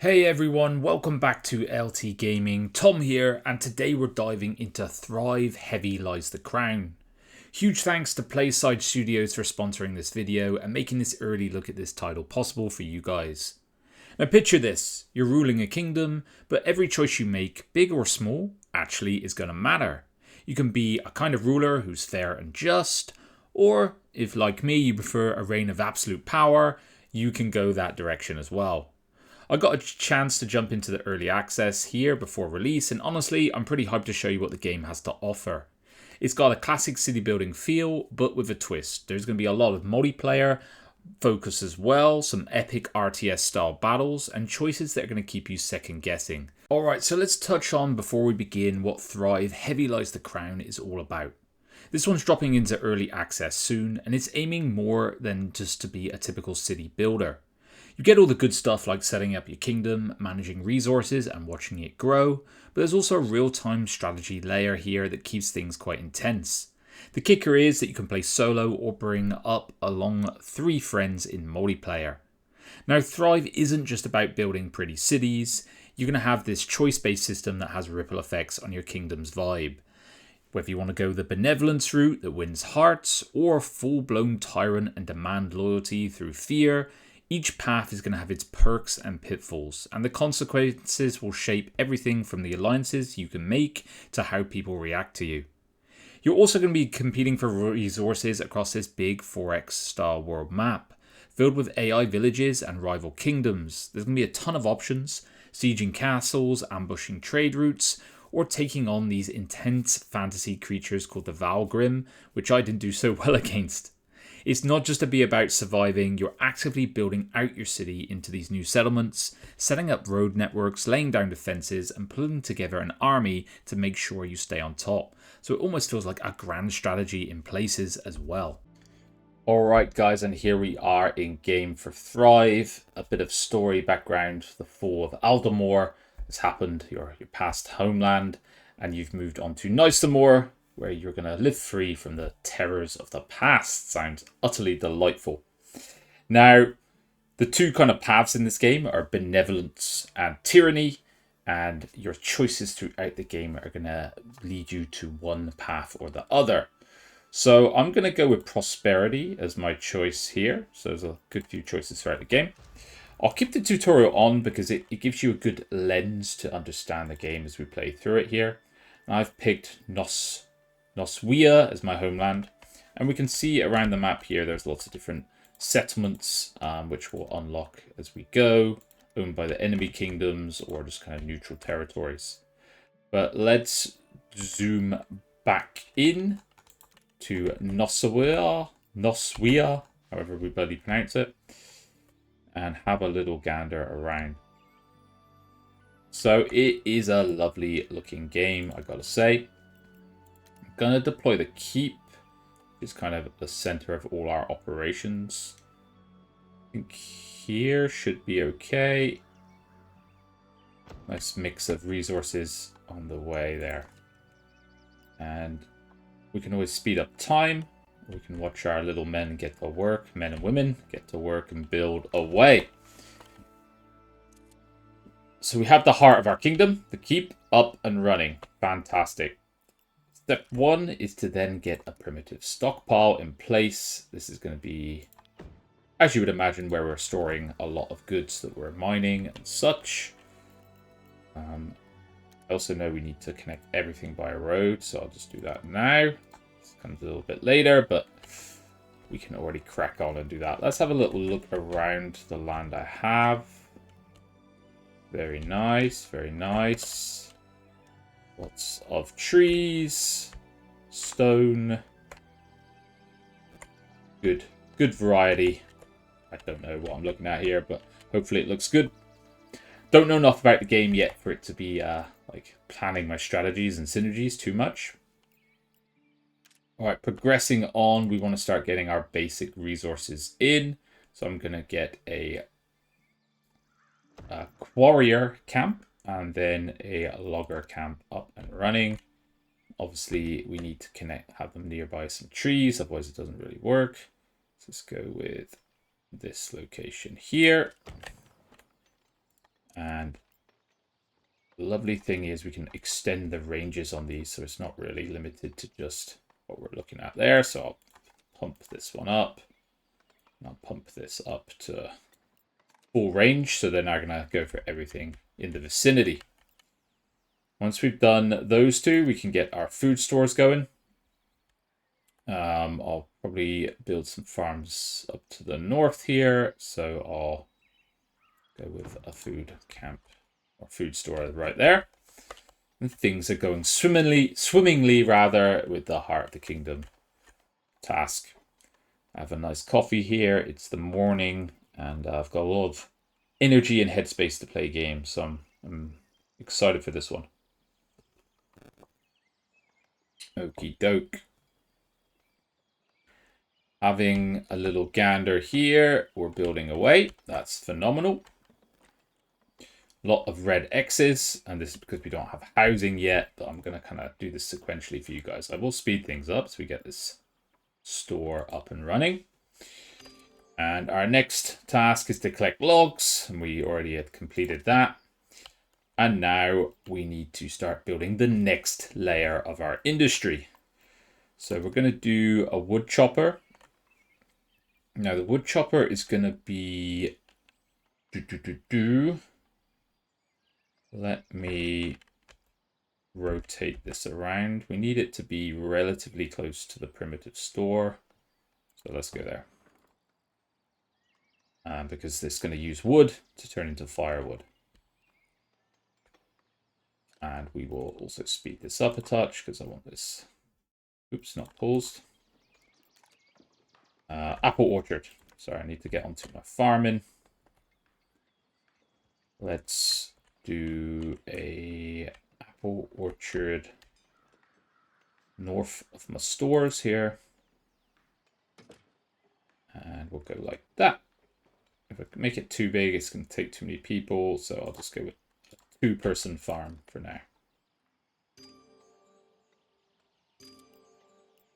Hey everyone, welcome back to LT Gaming. Tom here, and today we're diving into Thrive Heavy Lies the Crown. Huge thanks to PlaySide Studios for sponsoring this video and making this early look at this title possible for you guys. Now picture this, you're ruling a kingdom, but every choice you make, big or small, actually is going to matter. You can be a kind of ruler who's fair and just, or if like me you prefer a reign of absolute power, you can go that direction as well. I got a chance to jump into the early access here before release, and honestly, I'm pretty hyped to show you what the game has to offer. It's got a classic city building feel, but with a twist. There's going to be a lot of multiplayer focus as well, some epic RTS style battles, and choices that are going to keep you second guessing. Alright, so let's touch on before we begin what Thrive Heavy Lies the Crown is all about. This one's dropping into early access soon, and it's aiming more than just to be a typical city builder. You get all the good stuff like setting up your kingdom, managing resources and watching it grow, but there's also a real-time strategy layer here that keeps things quite intense. The kicker is that you can play solo or bring up along 3 friends in multiplayer. Now Thrive isn't just about building pretty cities, you're going to have this choice-based system that has ripple effects on your kingdom's vibe. Whether you want to go the benevolence route that wins hearts, or full-blown tyrant and demand loyalty through fear, each path is going to have its perks and pitfalls, and the consequences will shape everything from the alliances you can make to how people react to you. You're also going to be competing for resources across this big 4X style world map, filled with AI villages and rival kingdoms. There's going to be a ton of options, sieging castles, ambushing trade routes, or taking on these intense fantasy creatures called the Valgrim, which I didn't do so well against. It's not just to be about surviving, you're actively building out your city into these new settlements, setting up road networks, laying down defences, and pulling together an army to make sure you stay on top. So it almost feels like a grand strategy in places as well. Alright guys, and here we are in game for Thrive. A bit of story background. The fall of Aldemore has happened, your past homeland, and you've moved on to Nicemore, where you're going to live free from the terrors of the past. Sounds utterly delightful. Now, the 2 kind of paths in this game are benevolence and tyranny, and your choices throughout the game are going to lead you to one path or the other. So I'm going to go with prosperity as my choice here. So there's a good few choices throughout the game. I'll keep the tutorial on because it gives you a good lens to understand the game as we play through it here. And I've picked Noswea as my homeland, and we can see around the map here there's lots of different settlements which will unlock as we go, owned by the enemy kingdoms or just kind of neutral territories. But let's zoom back in to Noswea, however we bloody pronounce it, and have a little gander around. So it is a lovely looking game, I gotta say. Going to deploy the keep. It's kind of the center of all our operations. I think here should be okay. Nice mix of resources on the way there. And we can always speed up time. We can watch our little men get to work, men and women get to work and build away. So we have the heart of our kingdom, the keep, up and running. Fantastic. Step 1 is to then get a primitive stockpile in place. This is going to be, as you would imagine, where we're storing a lot of goods that we're mining and such. I also know we need to connect everything by a road, so I'll just do that now. This comes a little bit later, but we can already crack on and do that. Let's have a little look around the land I have. Very nice, very nice. Lots of trees, stone, good variety. I don't know what I'm looking at here, but hopefully it looks good. Don't know enough about the game yet for it to be like planning my strategies and synergies too much. Alright, progressing on, we want to start getting our basic resources in. So I'm going to get a warrior camp and then a logger camp up and running. Obviously, we need to have them nearby some trees, otherwise it doesn't really work. So let's go with this location here. And the lovely thing is we can extend the ranges on these, so it's not really limited to just what we're looking at there. So I'll pump this one up. And I'll pump this up to full range, so they're now going to go for everything in the vicinity. Once we've done those two, we can get our food stores going. I'll probably build some farms up to the north here, so I'll go with a food camp or food store right there. And things are going swimmingly rather, with the Heart of the Kingdom task. I have a nice coffee here. It's the morning, and I've got a lot of energy and headspace to play games, so I'm excited for this one. Okie doke. Having a little gander here. We're building away. That's phenomenal. A lot of red X's, and this is because we don't have housing yet, but I'm going to kind of do this sequentially for you guys. I will speed things up so we get this store up and running. And our next task is to collect logs, and we already had completed that. And now we need to start building the next layer of our industry. So we're going to do a wood chopper. Now the wood chopper is going to be... Let me rotate this around. We need it to be relatively close to the primitive store. So let's go there. Because this is going to use wood to turn into firewood. And we will also speed this up a touch because I want this... Oops, not paused. Apple orchard. Sorry, I need to get onto my farming. Let's do a apple orchard north of my stores here. And we'll go like that. If I make it too big, it's going to take too many people, so I'll just go with a 2-person farm for now.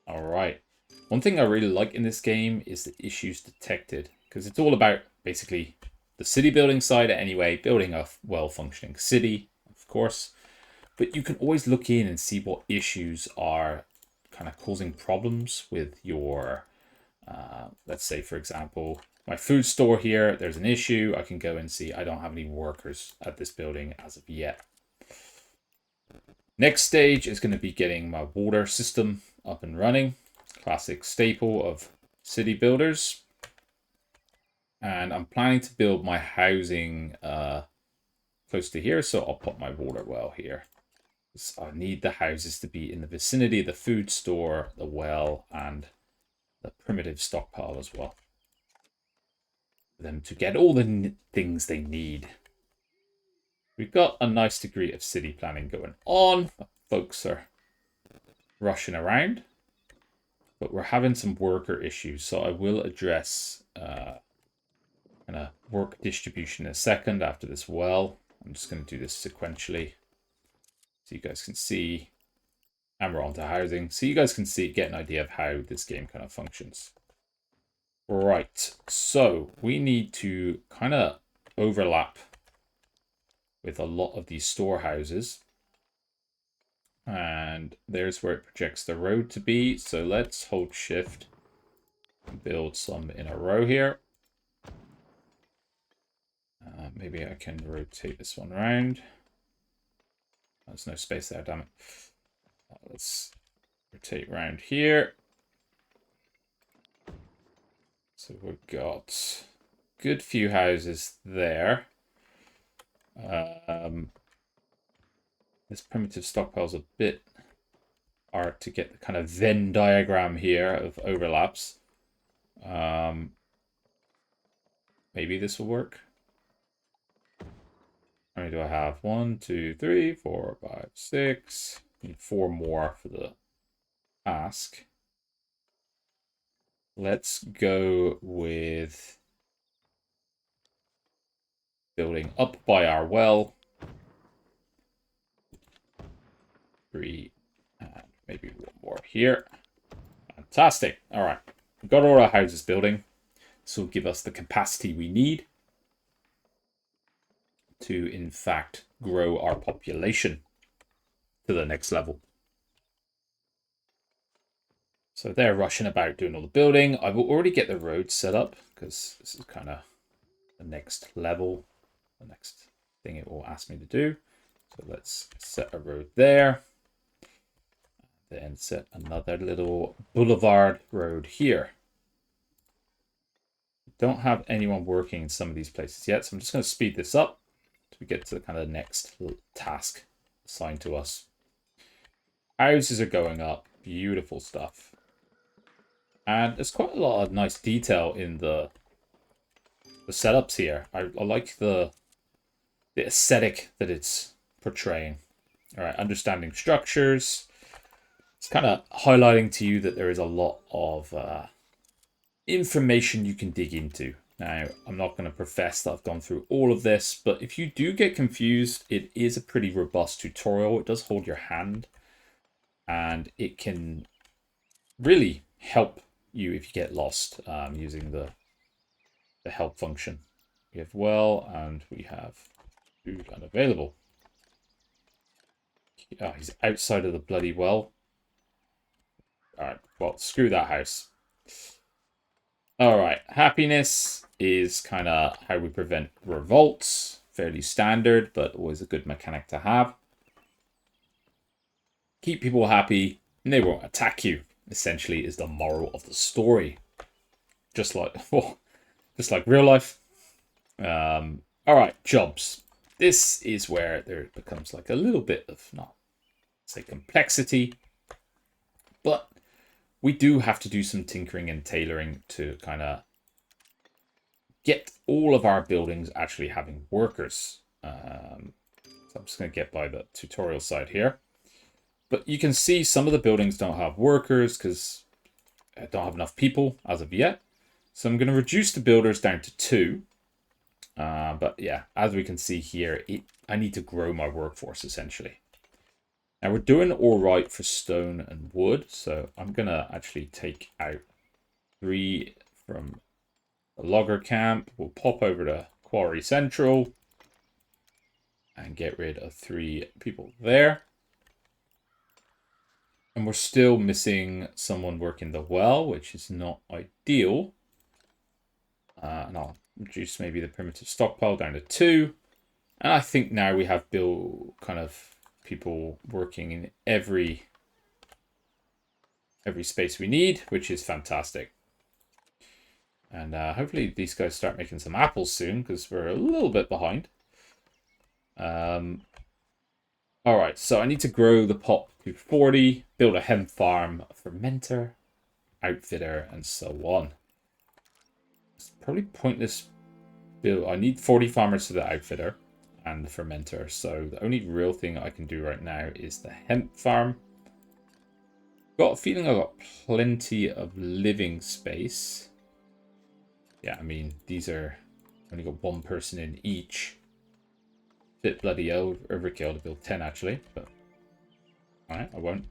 All right. One thing I really like in this game is the issues detected, because it's all about basically the city building side anyway, building a well-functioning city, of course. But you can always look in and see what issues are kind of causing problems with your, let's say, for example, my food store here, there's an issue. I can go and see I don't have any workers at this building as of yet. Next stage is going to be getting my water system up and running. Classic staple of city builders. And I'm planning to build my housing close to here, so I'll put my water well here. I need the houses to be in the vicinity of the food store, the well, and the primitive stockpile as well. For them to get all the things they need. We've got a nice degree of city planning going on. Folks are rushing around. But we're having some worker issues, so I will address kind of work distribution in a second after this well. I'm just going to do this sequentially so you guys can see. And we're on to housing, so you guys can see, get an idea of how this game kind of functions. Right, so we need to kind of overlap with a lot of these storehouses. And there's where it projects the road to be. So let's hold shift and build some in a row here. Maybe I can rotate this one around. There's no space there, damn it. Let's rotate around here. So we've got a good few houses there. This primitive stockpile is a bit hard to get the kind of Venn diagram here of overlaps. Maybe this will work. How many do I have? 1, 2, 3, 4, 5, 6. Need 4 more for the task. Let's go with building up by our well. 3, and maybe 1 more here. Fantastic. All right. We've got all our houses building. This will give us the capacity we need to, in fact, grow our population to the next level. So they're rushing about doing all the building. I will already get the road set up because this is kind of the next level, the next thing it will ask me to do. So let's set a road there. Then set another little boulevard road here. Don't have anyone working in some of these places yet, so I'm just going to speed this up till we get to the kind of next task assigned to us. Houses are going up. Beautiful stuff. And there's quite a lot of nice detail in the setups here. I like the aesthetic that it's portraying. All right, understanding structures. It's kind of highlighting to you that there is a lot of information you can dig into. Now, I'm not going to profess that I've gone through all of this, but if you do get confused, it is a pretty robust tutorial. It does hold your hand, and it can really help you if you get lost using the help function. We have well, and we have food unavailable. Oh, he's outside of the bloody well. Alright, well, screw that house. Alright, happiness is kind of how we prevent revolts. Fairly standard, but always a good mechanic to have. Keep people happy, and they won't attack you, essentially, is the moral of the story. Just like real life. Alright, jobs. This is where there becomes like a little bit of, not say complexity, but we do have to do some tinkering and tailoring to kind of get all of our buildings actually having workers. So I'm just going to get by the tutorial side here. But you can see some of the buildings don't have workers because I don't have enough people as of yet. So I'm going to reduce the builders down to 2. But yeah, as we can see here, I need to grow my workforce essentially. Now we're doing all right for stone and wood, so I'm going to actually take out 3 from the logger camp. We'll pop over to Quarry Central and get rid of 3 people there. And we're still missing someone working the well, which is not ideal. And I'll reduce maybe the primitive stockpile down to 2. And I think now we have kind of people working in every space we need, which is fantastic. And hopefully these guys start making some apples soon, because we're a little bit behind. All right, so I need to grow the pot to 40, build a hemp farm, a fermenter, outfitter, and so on. It's probably pointless build. I need 40 farmers for the outfitter and the fermenter, so the only real thing I can do right now is the hemp farm. Got a feeling I've got plenty of living space. Yeah, I mean, these are only got 1 person in each. Bit bloody overkill to build 10 actually, but alright, I won't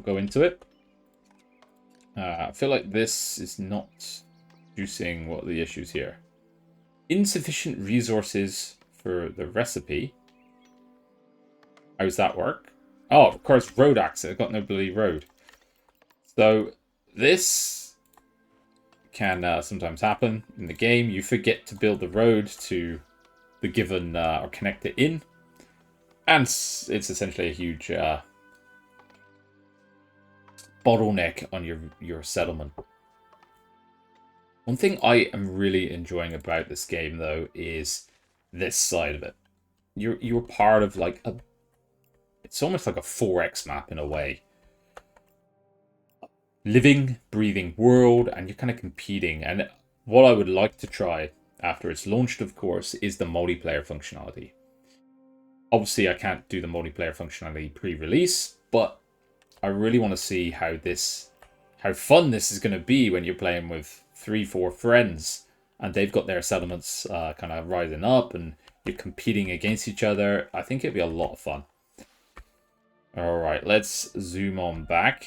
go into it. I feel like this is not producing what are the issues here. Insufficient resources for the recipe. How does that work? Oh, of course, road access. I've got no bloody road. So this can sometimes happen in the game. You forget to build the road to the given or connect it in, and it's essentially a huge bottleneck on your settlement. One thing I am really enjoying about this game though is this side of it. You're part of like it's almost like a 4X map in a way. Living, breathing world, and you're kind of competing. And what I would like to try after it's launched, of course, is the multiplayer functionality. Obviously, I can't do the multiplayer functionality pre-release, but I really want to see how fun this is going to be when you're playing with 3-4 friends and they've got their settlements kind of rising up and you're competing against each other. I think it'd be a lot of fun. All right, let's zoom on back.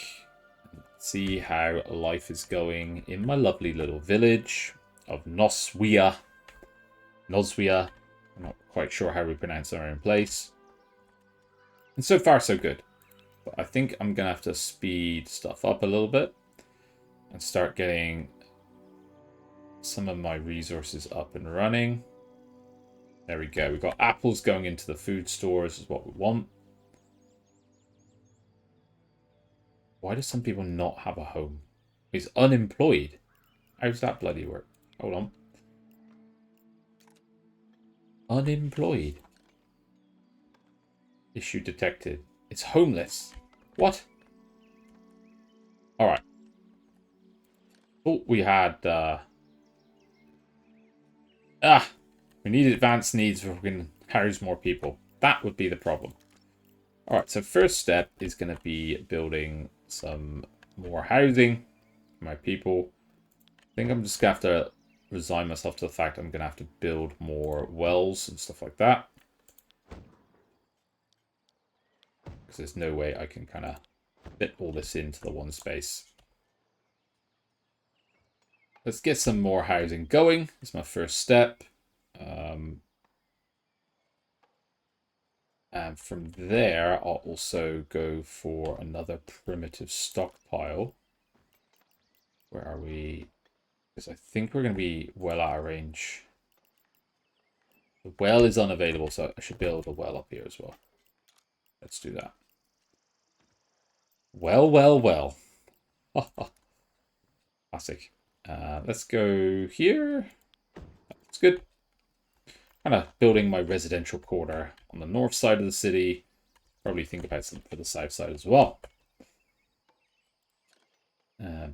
See how life is going in my lovely little village of Noswia. I'm not quite sure how we pronounce our own place. And so far, so good. But I think I'm going to have to speed stuff up a little bit and start getting some of my resources up and running. There we go. We've got apples going into the food stores is what we want. Why do some people not have a home? He's unemployed. How does that bloody work? Hold on. Unemployed. Issue detected. It's homeless. What? Alright. Oh, we had... we need advanced needs if we can house more people. That would be the problem. Alright, so first step is going to be building some more housing for my people. I think I'm just going to have to resign myself to the fact I'm going to have to build more wells and stuff like that. Because there's no way I can kind of fit all this into the one space. Let's get some more housing going. It's my first step. And from there, I'll also go for another primitive stockpile. Where are we? Because I think we're going to be well out of range. The well is unavailable, so I should build a well up here as well. Let's do that. Well, well, well. Classic. Let's go here. That's good. Kind of building my residential quarter on the north side of the city. Probably think about something for the south side as well. There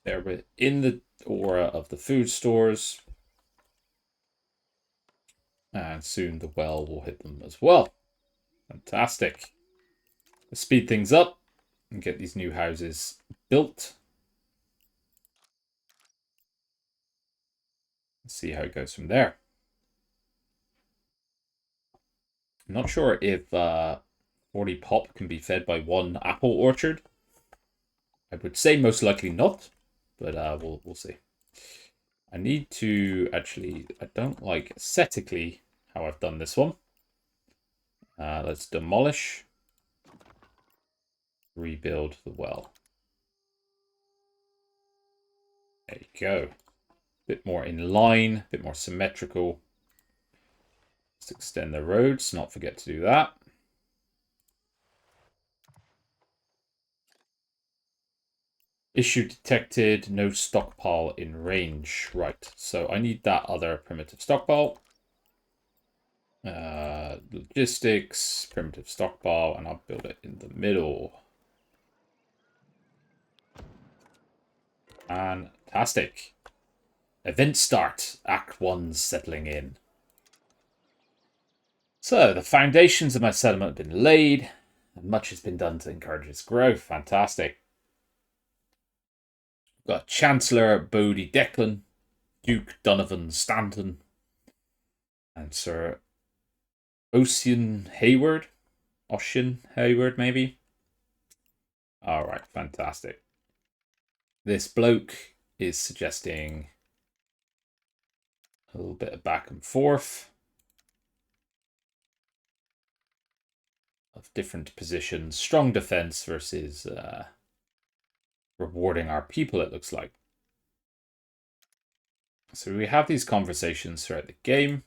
we're in the aura of the food stores. And soon the well will hit them as well. Fantastic. Let's speed things up and get these new houses built. Let's see how it goes from there. I'm not sure if 40 pop can be fed by one apple orchard. I would say most likely not, but we'll see. I need to actually, I don't like aesthetically how I've done this one. Let's demolish, rebuild the well. There you go. Bit more in line, bit more symmetrical. Let's extend the roads, not forget to do that. Issue detected, no stockpile in range. Right, so I need that other primitive stockpile. Logistics, primitive stockpile, and I'll build it in the middle. Fantastic. Event start. Act 1's settling in. So, the foundations of my settlement have been laid, and much has been done to encourage its growth. Fantastic. Got Chancellor Bodie Declan, Duke Donovan Stanton, and Sir Ossian Hayward. Ossian Hayward, maybe? Alright, fantastic. This bloke is suggesting a little bit of back and forth of different positions. Strong defense versus rewarding our people, it looks like. So we have these conversations throughout the game.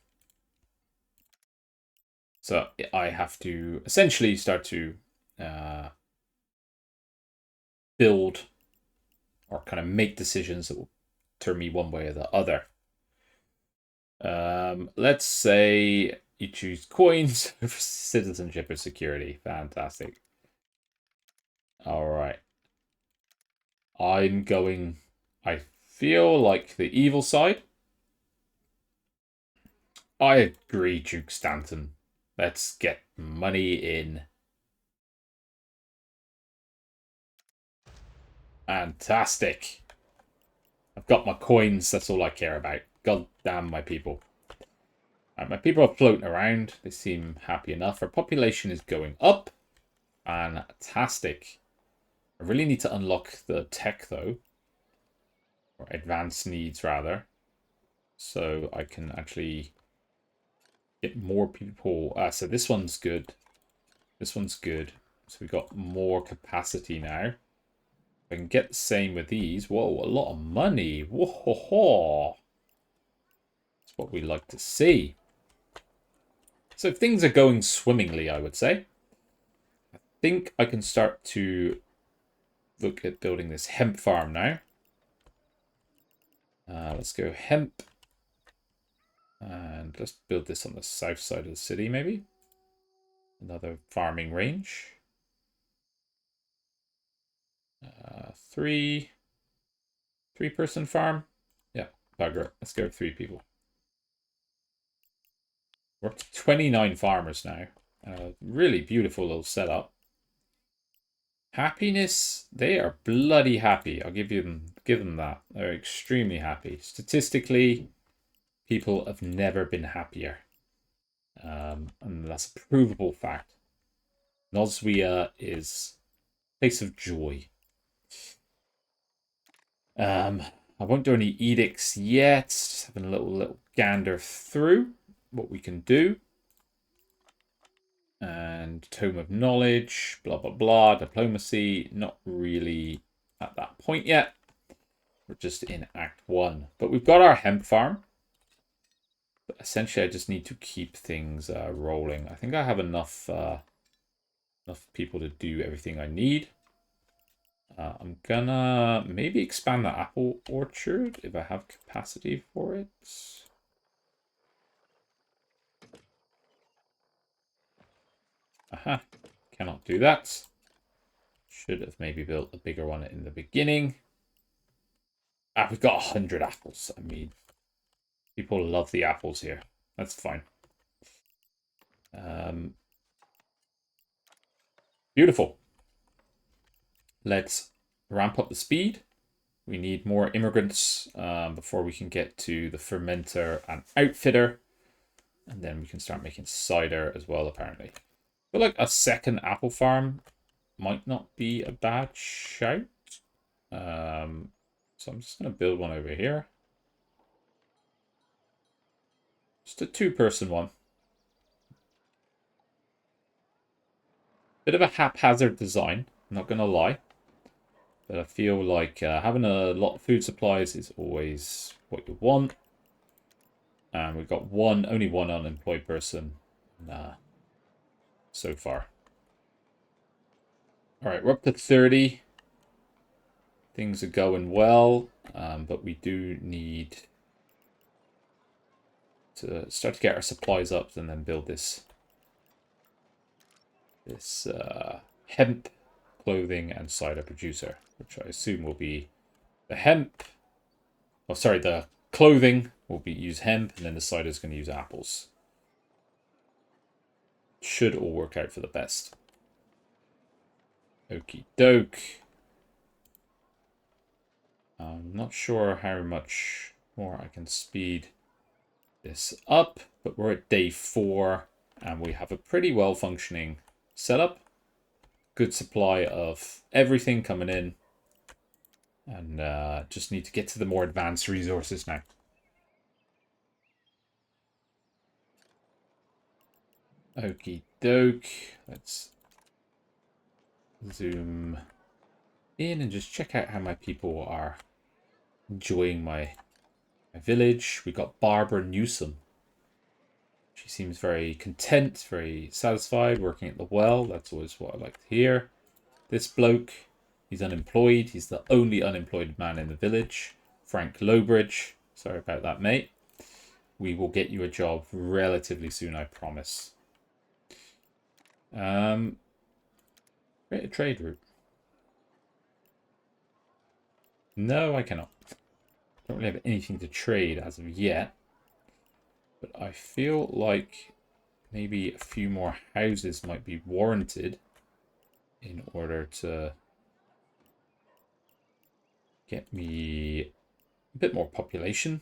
So I have to essentially start to build or kind of make decisions that will turn me one way or the other. Let's say you choose coins for citizenship or security. Fantastic. All right. I'm going, I feel like the evil side. I agree, Duke Stanton. Let's get money in. Fantastic. I've got my coins. That's all I care about. God damn my people. My people are floating around. They seem happy enough. Our population is going up. Fantastic. I really need to unlock the tech, though. Or advanced needs, rather. so I can actually get more people. So this one's good. This one's good. So we've got more capacity now. I can get the same with these. Whoa, a lot of money. Whoa. That's what we like to see. So things are going swimmingly, I would say. I think I can start to look at building this hemp farm now. Let's go hemp. And let's build this on the south side of the city, maybe. Another farming range. Three-person farm. Yeah, bugger it. Let's go 3 people. We're up to 29 farmers now. Really beautiful little setup. Happiness, they are bloody happy. I'll give them that. They're extremely happy. Statistically, people have never been happier. And that's a provable fact. Noswia is a place of joy. I won't do any edicts yet. Just having a little gander through what we can do. And Tome of Knowledge, blah, blah, blah. Diplomacy, not really at that point yet. We're just in Act 1. But we've got our hemp farm. But essentially, I just need to keep things rolling. I think I have enough people to do everything I need. I'm gonna maybe expand the apple orchard if I have capacity for it. Aha, cannot do that. Should have maybe built a bigger one in the beginning. We've got 100 apples. I mean, people love the apples here. That's fine. Beautiful. Let's ramp up the speed. We need more immigrants before we can get to the fermenter and outfitter. And then we can start making cider as well, apparently. I feel like a second apple farm might not be a bad shout. So I'm just going to build one over here. Just a 2-person one. Bit of a haphazard design, I'm not going to lie. But I feel like having a lot of food supplies is always what you want. And we've got only one unemployed person so far. All right, we're up to 30. Things are going well, but we do need to start to get our supplies up and then build this hemp clothing and cider producer, which I assume will be the hemp. Oh, sorry, the clothing will use hemp, and then the cider is going to use apples. Should all work out for the best. Okie doke. I'm not sure how much more I can speed this up, but we're at day 4 and we have a pretty well functioning setup. Good supply of everything coming in, and just need to get to the more advanced resources now. Okie doke. Let's zoom in and just check out how my people are enjoying my village. We got Barbara Newsom. She seems very content, very satisfied, working at the well. That's always what I like to hear. This bloke, he's unemployed. He's the only unemployed man in the village. Frank Lowbridge. Sorry about that, mate. We will get you a job relatively soon, I promise. Create a trade route. No, I cannot. Don't really have anything to trade as of yet. But I feel like maybe a few more houses might be warranted in order to get me a bit more population.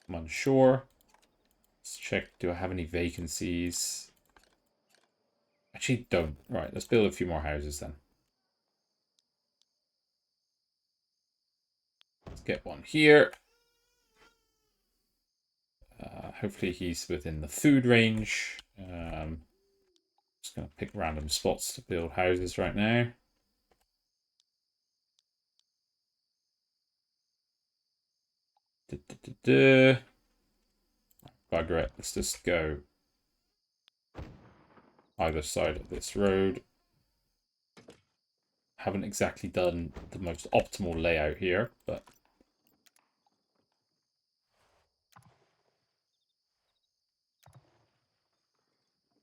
I'm unsure. Let's check, do I have any vacancies? Actually don't. Right, let's build a few more houses then. Let's get one here. Hopefully he's within the food range. Just going to pick random spots to build houses right now. Bugger it. Let's just go either side of this road. Haven't exactly done the most optimal layout here, but...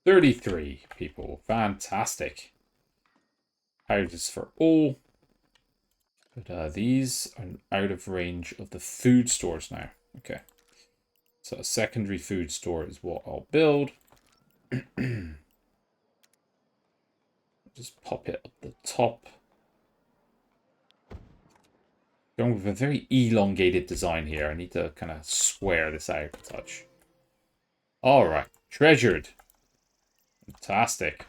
$33 people. Fantastic. Houses for all. But these are out of range of the food stores now. Okay. So a secondary food store is what I'll build. Just pop it up the top. Going with a very elongated design here. I need to kind of square this out a touch. Alright. Treasured. Fantastic.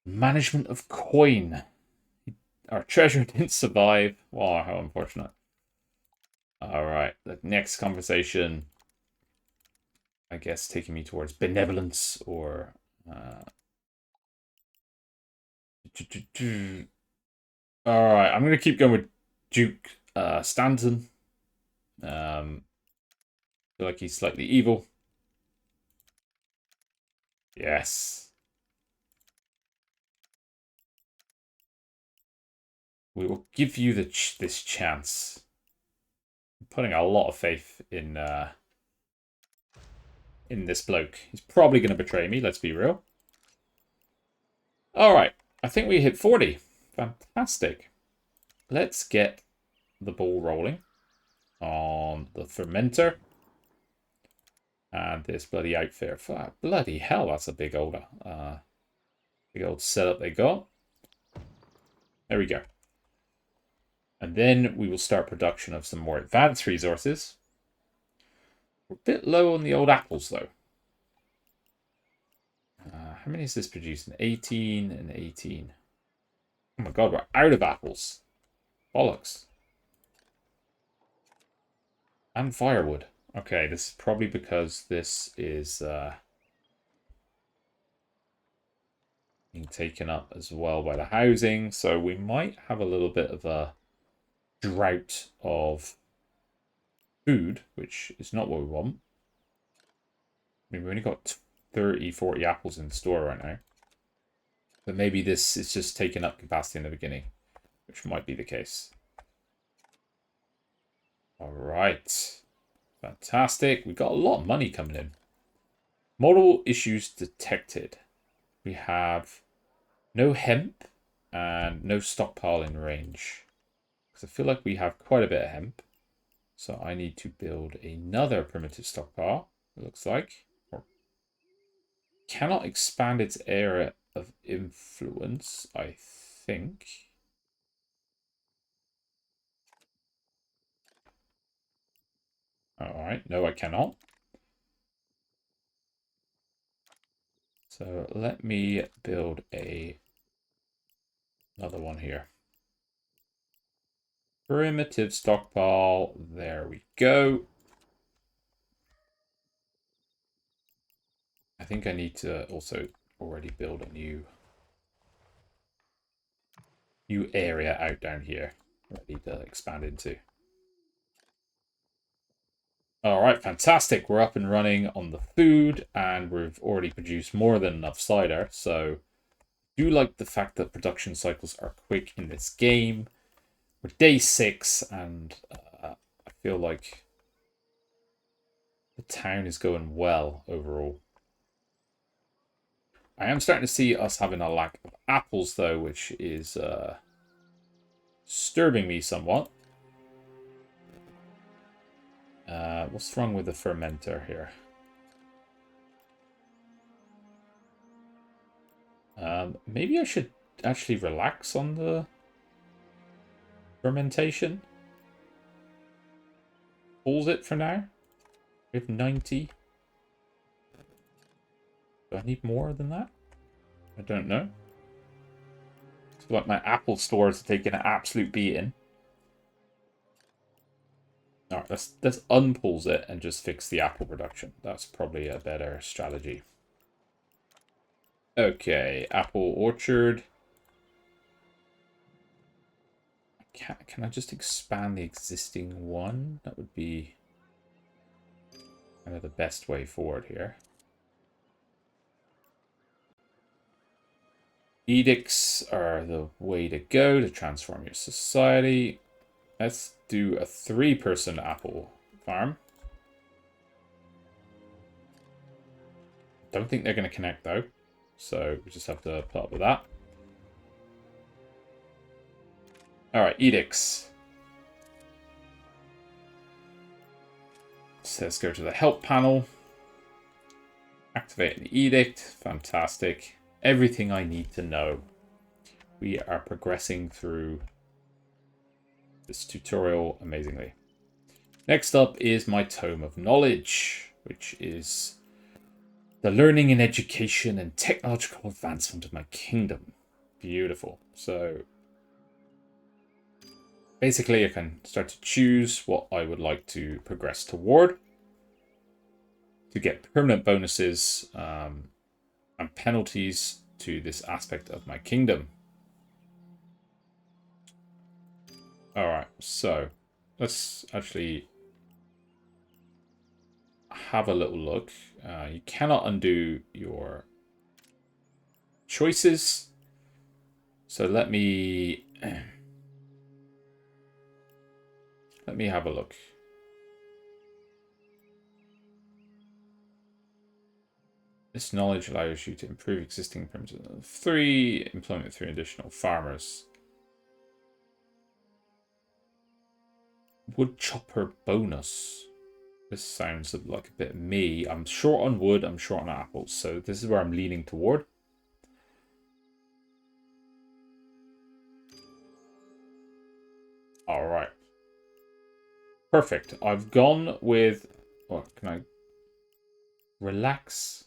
Management of coin. Our treasure didn't survive. Wow, how unfortunate. Alright, the next conversation, I guess, taking me towards benevolence or... Alright, I'm going to keep going with Duke Stanton. Feel like he's slightly evil. Yes. We will give you this chance. I'm putting a lot of faith in this bloke. He's probably going to betray me, let's be real. Alright, I think we hit 40. Fantastic. Let's get the ball rolling on the fermenter. And this bloody outfit. Bloody hell, that's a big old setup they got. There we go. And then we will start production of some more advanced resources. We're a bit low on the old apples, though. How many is this producing? 18 and 18. Oh my god, we're out of apples. Bollocks. And firewood. Okay, this is probably because this is being taken up as well by the housing. So we might have a little bit of a drought of food, which is not what we want. I mean, we've only got 30, 40 apples in the store right now. But maybe this is just taking up capacity in the beginning, which might be the case. All right. Fantastic. We've got a lot of money coming in. Model issues detected. We have no hemp and no stockpile in range. Because I feel like we have quite a bit of hemp. So I need to build another primitive stockpile, it looks like. Or cannot expand its area of influence, I think. Alright, no I cannot. So let me build another one here. Primitive stockpile, there we go. I think I need to also already build a new area out down here, ready to expand into. All right, fantastic. We're up and running on the food, and we've already produced more than enough cider. So I do like the fact that production cycles are quick in this game. We're day 6, and I feel like the town is going well overall. I am starting to see us having a lack of apples, though, which is disturbing me somewhat. What's wrong with the fermenter here? Maybe I should actually relax on the fermentation. Pause it for now. We have 90. Do I need more than that? I don't know. It's like my Apple stores are taking an absolute beating. All right, let's unpause it and just fix the apple production. That's probably a better strategy. Okay, apple orchard. Can I just expand the existing one? That would be kind of the best way forward here. Edicts are the way to go to transform your society. Let's do a 3-person apple farm. Don't think they're going to connect though, so we just have to put up with that. Alright, edicts. So let's go to the help panel. Activate an edict. Fantastic. Everything I need to know. We are progressing through this tutorial amazingly. Next up is my Tome of Knowledge, which is the learning and education and technological advancement of my kingdom. Beautiful. So basically I can start to choose what I would like to progress toward to get permanent bonuses and penalties to this aspect of my kingdom. Alright, so let's actually have a little look. You cannot undo your choices. So let me have a look. This knowledge allows you to improve existing premises. 3 employment 3 additional farmers. Wood chopper bonus. This sounds like a bit of me. I'm short on wood, I'm short on apples, so this is where I'm leaning toward. Alright. Perfect. I've gone with... Oh, can I relax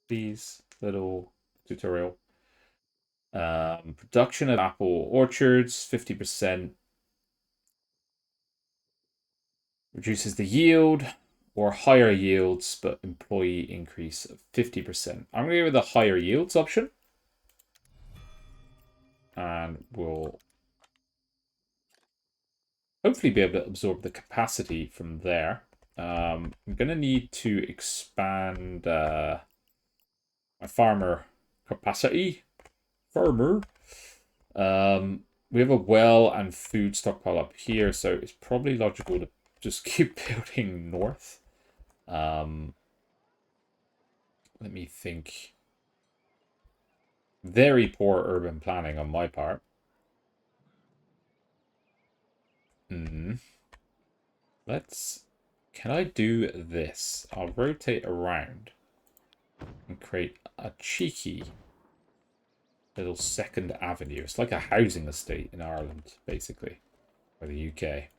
these little tutorial? Production of apple orchards, 50%. Reduces the yield or higher yields, but employee increase of 50%. I'm going to go with the higher yields option. And we'll hopefully be able to absorb the capacity from there. I'm going to need to expand my farmer capacity. We have a well and food stockpile up here, so it's probably logical to just keep building north. Let me think. Very poor urban planning on my part. Can I do this? I'll rotate around and create a cheeky little second avenue. It's like a housing estate in Ireland, basically, or the UK.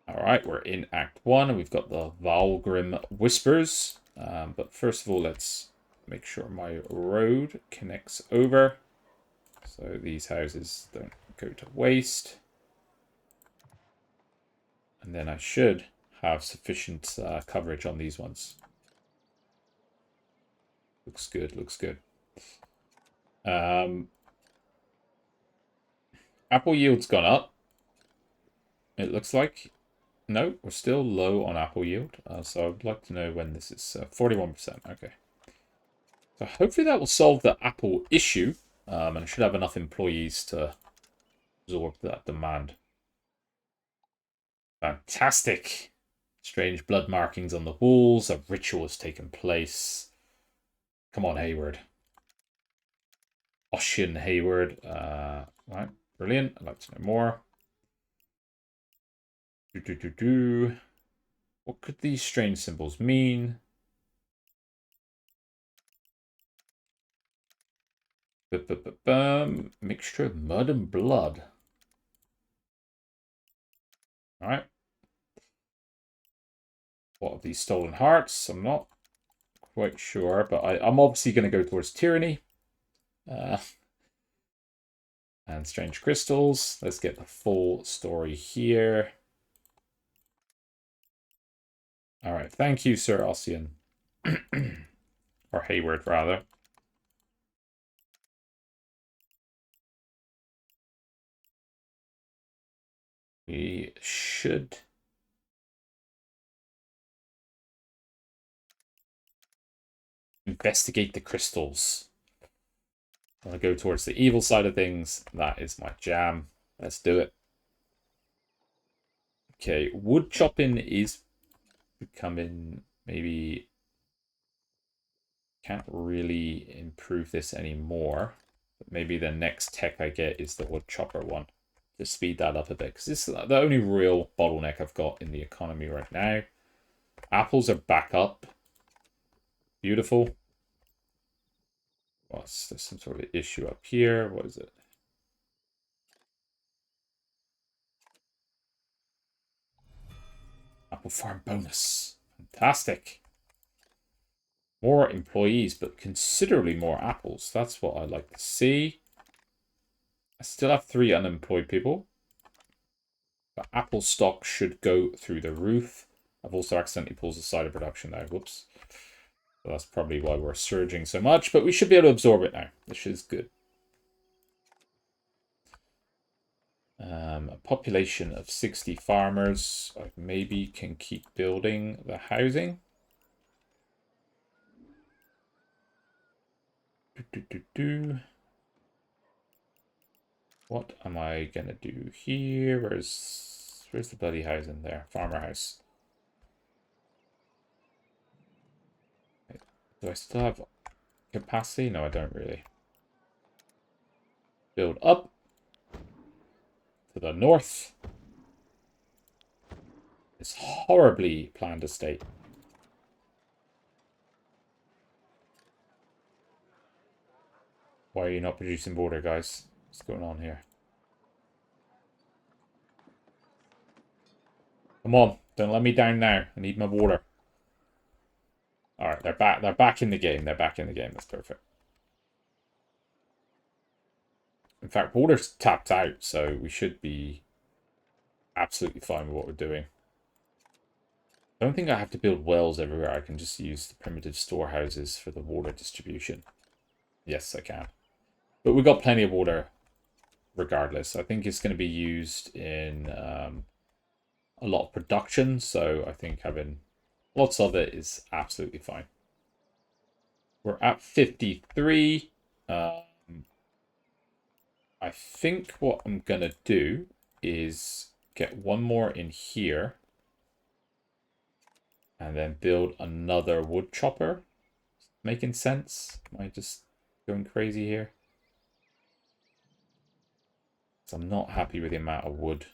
Alright, we're in Act 1, and we've got the Valgrim Whispers. But first of all, let's make sure my road connects over, so these houses don't go to waste. And then I should have sufficient coverage on these ones. Looks good, looks good. Apple yield's gone up. It looks like. No, we're still low on apple yield. So I'd like to know when this is 41%. Okay. So hopefully that will solve the apple issue. And I should have enough employees to absorb that demand. Fantastic. Strange blood markings on the walls. A ritual has taken place. Come on, Hayward. Ocean Hayward. Right, brilliant. I'd like to know more. What could these strange symbols mean? Mixture of mud and blood. Alright. What are these stolen hearts? I'm not quite sure, but I'm obviously going to go towards tyranny. and strange crystals. Let's get the full story here. All right, thank you, Sir Ossian. Or Hayward, rather. We should investigate the crystals. I want to go towards the evil side of things. That is my jam. Let's do it. Okay, wood chopping is becoming maybe... Can't really improve this anymore. But maybe the next tech I get is the wood chopper one. To speed that up a bit. Because this is the only real bottleneck I've got in the economy right now. Apples are back up. Beautiful. What's there's some sort of issue up here? What is it? Apple farm bonus. Fantastic. More employees, but considerably more apples. That's what I'd like to see. I still have 3 unemployed people. But apple stock should go through the roof. I've also accidentally paused the side of production there. Whoops. So that's probably why we're surging so much. But we should be able to absorb it now, which is good. A population of 60 farmers. I maybe can keep building the housing. What am I gonna do here? Where's the bloody house in there? Farmer house. Do I still have capacity? No, I don't really. Build up to the north. This horribly planned estate. Why are you not producing border, guys? What's going on here? Come on, don't let me down now. I need my water. Alright, they're back. They're back in the game. They're back in the game. That's perfect. In fact, water's tapped out, so we should be absolutely fine with what we're doing. I don't think I have to build wells everywhere. I can just use the primitive storehouses for the water distribution. Yes, I can. But we've got plenty of water regardless. I think it's going to be used in a lot of production, so I think having lots of it is absolutely fine. We're at 53. I think what I'm going to do is get one more in here and then build another wood chopper. Making sense? Am I just going crazy here? So I'm not happy with the amount of wood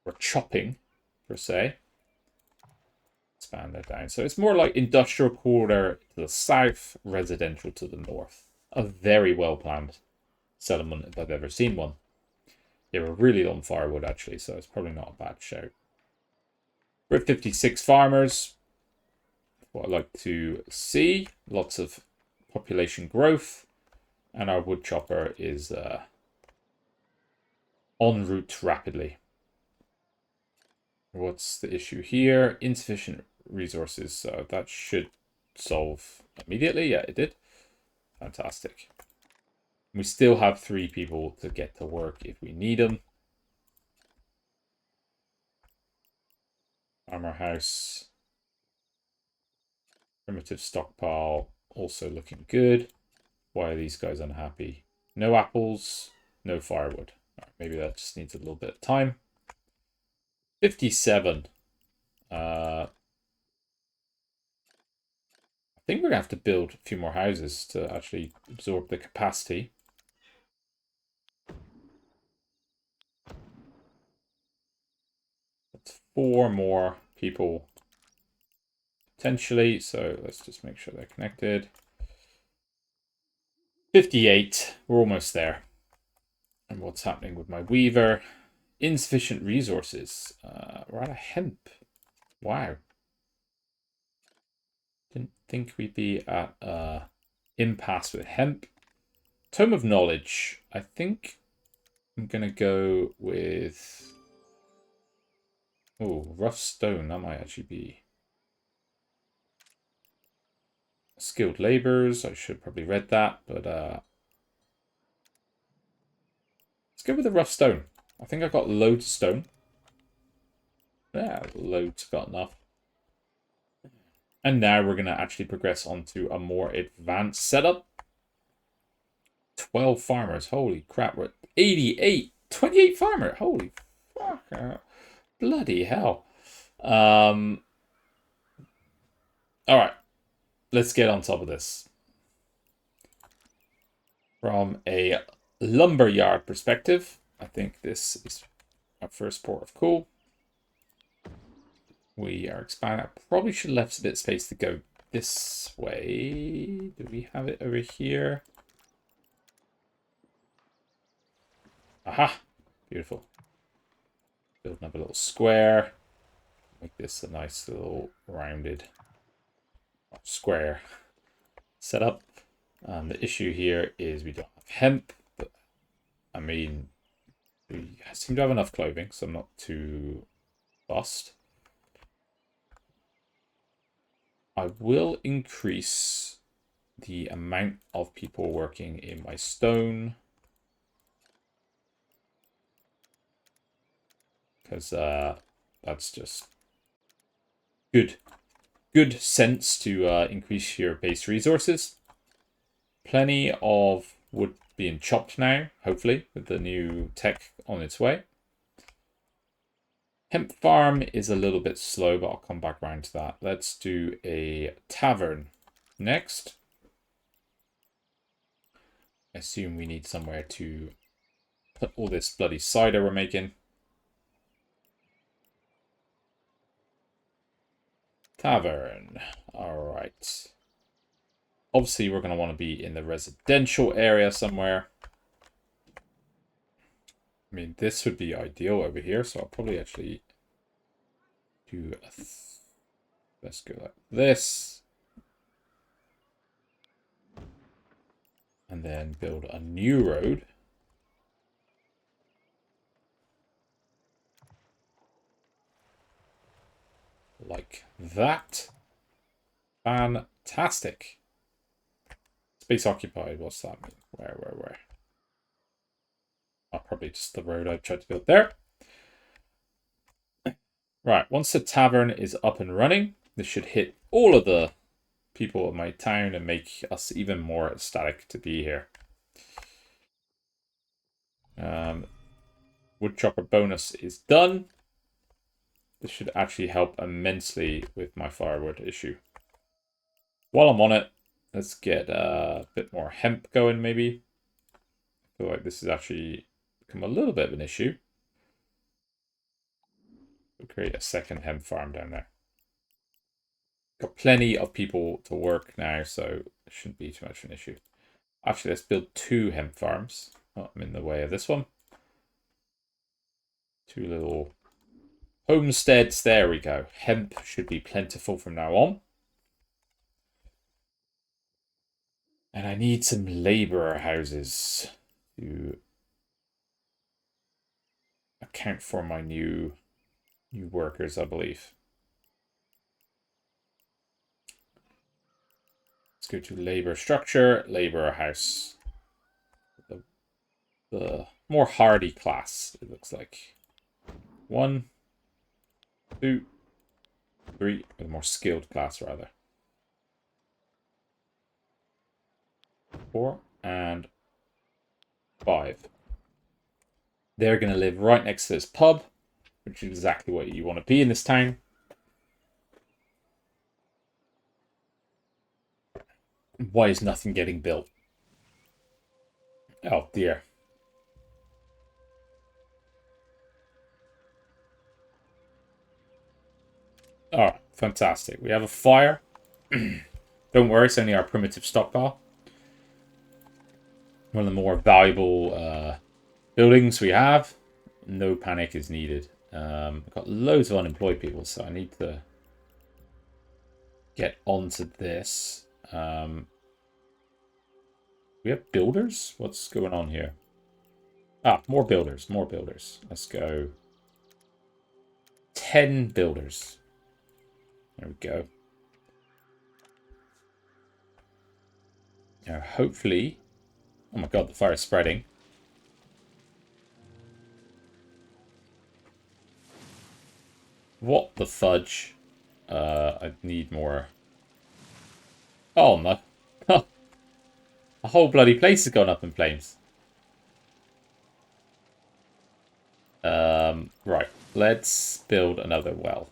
we're chopping, per se. Expand that down. So it's more like industrial quarter to the south, residential to the north. A very well planned settlement if I've ever seen one. They were really on firewood actually, so it's probably not a bad shout. We're at 56 farmers. What I'd like to see, lots of population growth, and our wood chopper is en route rapidly. What's the issue here? Insufficient resources, so that should solve immediately. Yeah, it did. Fantastic. We still have 3 people to get to work if we need them. Armor house. Primitive stockpile also looking good. Why are these guys unhappy? No apples, no firewood. Right, maybe that just needs a little bit of time. 57. I think we're going to have to build a few more houses to actually absorb the capacity. That's 4 more people potentially, so let's just make sure they're connected. 58. We're almost there. And what's happening with my weaver? Insufficient resources. We're out of hemp. Wow. Didn't think we'd be at impasse with hemp. Tome of Knowledge. I think I'm going to go with... Oh, rough stone. That might actually be... Skilled laborers. I should probably read that, but let's go with the rough stone. I think I've got loads of stone. Yeah, loads, got enough. And now we're going to actually progress on to a more advanced setup. 12 farmers. Holy crap, we're at 88. 28 farmer. Holy fuck. Bloody hell. Alright, let's get on top of this. From a lumberyard perspective, I think this is our first port of call. We are expanding. I probably should have left a bit of space to go this way. Do we have it over here? Aha! Beautiful. Build another little square. Make this a nice little rounded square setup. The issue here is we don't have hemp, but I mean, we seem to have enough clothing, so I'm not too fussed. I will increase the amount of people working in my stone, because that's just good sense to increase your base resources. Plenty of wood being chopped now, hopefully, with the new tech on its way. Hemp farm is a little bit slow, but I'll come back around to that. Let's do a tavern next. I assume we need somewhere to put all this bloody cider we're making. Tavern. Alright. Obviously, we're going to want to be in the residential area somewhere. I mean, this would be ideal over here, so I'll probably actually do a... Let's go like this. And then build a new road. Like that. Fantastic. Space occupied, what's that mean? Where? Oh, probably just the road I tried to build there. Right, once the tavern is up and running, this should hit all of the people in my town and make us even more ecstatic to be here. Woodchopper bonus is done. This should actually help immensely with my firewood issue. While I'm on it, let's get a bit more hemp going maybe. I feel like this has actually become a little bit of an issue. We'll create a second hemp farm down there. Got plenty of people to work now, so it shouldn't be too much of an issue. Actually, let's build 2 hemp farms. Oh, I'm in the way of this one. 2 little homesteads. There we go. Hemp should be plentiful from now on. And I need some labourer houses to account for my new workers, I believe. Let's go to labour structure, labourer house. The more hardy class, it looks like. 1, 2, 3, or the more skilled class rather. 4 and 5. They're going to live right next to this pub, which is exactly what you want to be in this town. Why is nothing getting built? Oh dear. Oh, fantastic. We have a fire. Don't worry, it's only our primitive stockpile. One of the more valuable buildings we have. No panic is needed. I've got loads of unemployed people, so I need to get onto this. We have builders? What's going on here? Ah, more builders, more builders. Let's go. 10 builders. There we go. Now, hopefully... Oh my god, the fire is spreading. What the fudge? I need more. Oh no. The whole bloody place has gone up in flames. Right. Let's build another well.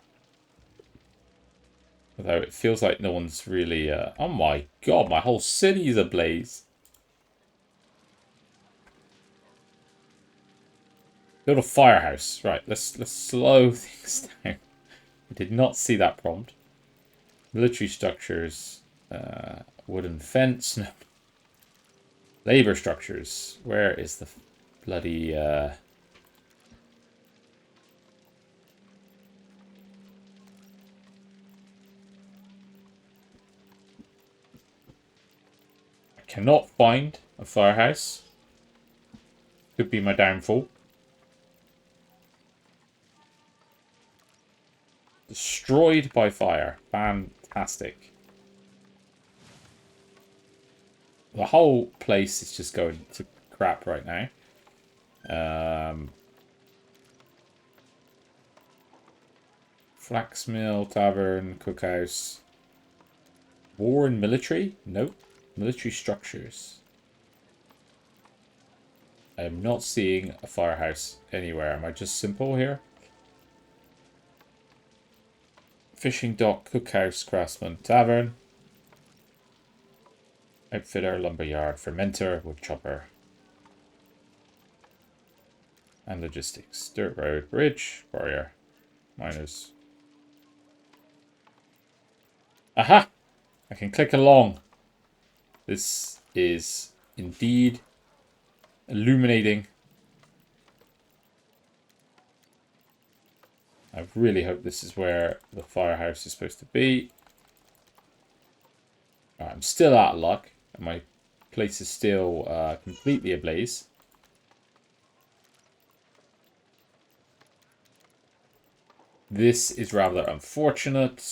Although it feels like no one's really... Oh my god, my whole city is ablaze. Build a firehouse. Right, let's slow things down. I did not see that prompt. Military structures. Wooden fence. No. Labor structures. Where is the bloody... I cannot find a firehouse. Could be my downfall. Destroyed by fire. Fantastic. The whole place is just going to crap right now. Flax mill, tavern, cookhouse. War and military? Nope. Military structures. I am not seeing a firehouse anywhere. Am I just simple here? Fishing dock, cookhouse, craftsman, tavern. Outfitter, lumberyard, fermenter, wood chopper. And logistics. Dirt road, bridge, warrior, miners. Aha! I can click along. This is indeed illuminating. I really hope this is where the firehouse is supposed to be. Right, I'm still out of luck. And my place is still completely ablaze. This is rather unfortunate.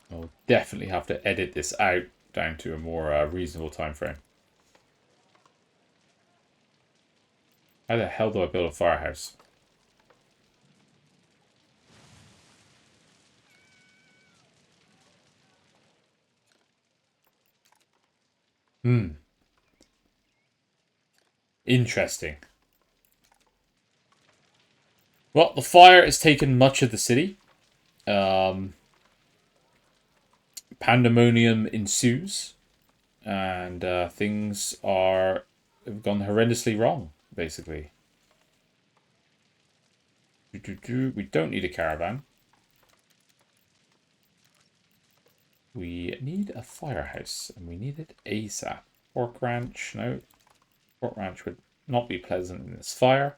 I'll definitely have to edit this out down to a more reasonable time frame. How the hell do I build a firehouse? Interesting. Well, the fire has taken much of the city. Pandemonium ensues. And things have gone horrendously wrong, basically. We don't need a caravan. We need a firehouse, and we need it ASAP. Pork ranch, no. Pork ranch would not be pleasant in this fire.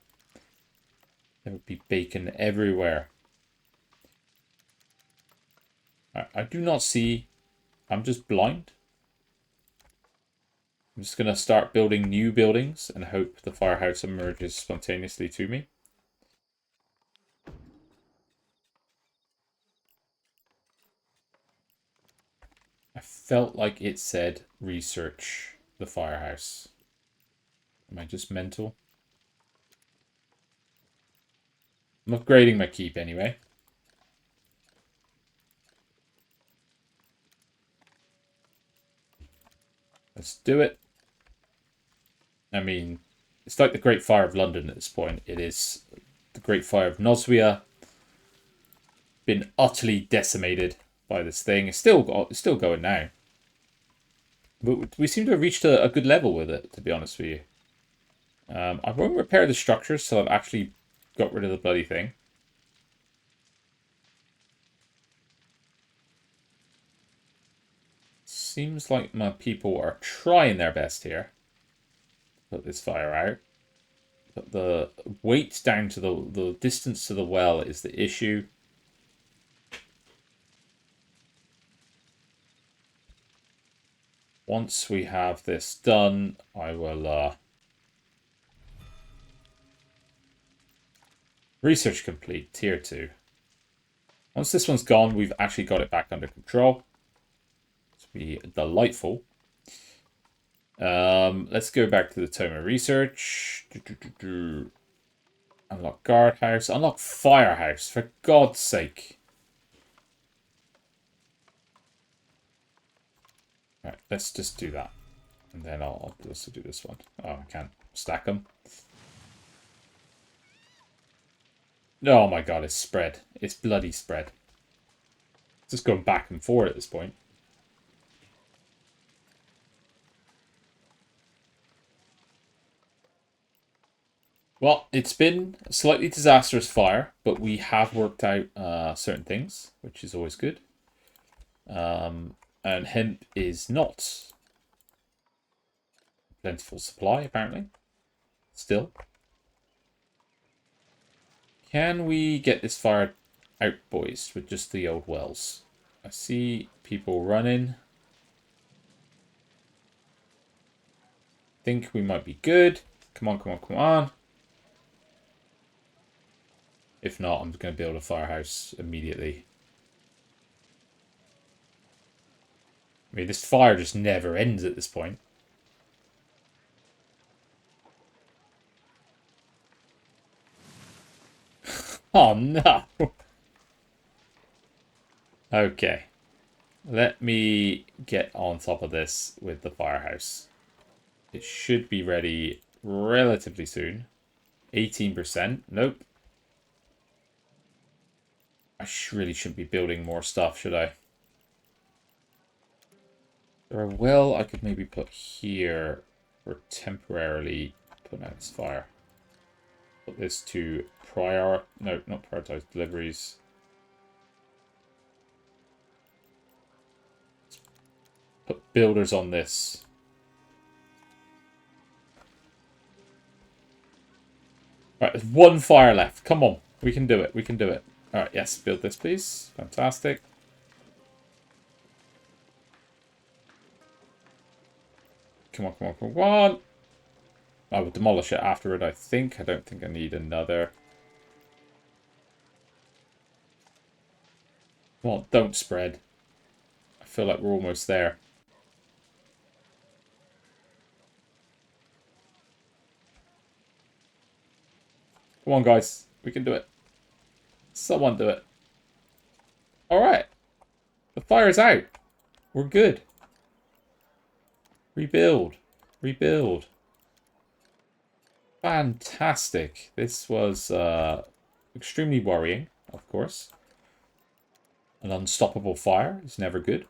There would be bacon everywhere. I do not see... I'm just blind. I'm just going to start building new buildings and hope the firehouse emerges spontaneously to me. I felt like it said research the firehouse. Am I just mental? I'm upgrading my keep anyway. Let's do it. I mean, it's like the Great Fire of London at this point. It is the Great Fire of Noswia. Been utterly decimated by this thing. It's still going now. But we seem to have reached a good level with it, to be honest with you. I won't repair the structures, so I've actually got rid of the bloody thing. Seems like my people are trying their best here. Put this fire out. But the weight down to the distance to the well is the issue. once we have this done, I will research complete, tier 2. Once this one's gone, we've actually got it back under control. It's be delightful. Let's go back to the tome of research. Unlock guardhouse. Unlock firehouse, for God's sake. Right, let's just do that. And then I'll also do this one. Oh, I can't stack them. Oh my god, it's spread. It's bloody spread. It's just going back and forth at this point. Well, it's been a slightly disastrous fire, but we have worked out certain things, which is always good. And hemp is not a plentiful supply, apparently. Still. Can we get this fire out, boys, with just the old wells? I see people running. Think we might be good. Come on, come on, come on. If not, I'm going to build a firehouse immediately. I mean, this fire just never ends at this point. Oh, no. Okay. Let me get on top of this with the firehouse. It should be ready relatively soon. 18%. Nope. I really shouldn't be building more stuff, should I? There are well I could maybe put here for temporarily putting out this fire. Put this to not prioritize deliveries. Put builders on this. Right, there's one fire left. Come on, we can do it. We can do it. All right, yes, build this, please. Fantastic. Come on, come on, come on. I will demolish it afterward, I think. I don't think I need another. Come on, don't spread. I feel like we're almost there. Come on, guys. We can do it. Someone do it. Alright. The fire's out. We're good. Rebuild. Rebuild. Fantastic. This was extremely worrying, of course. An unstoppable fire is never good.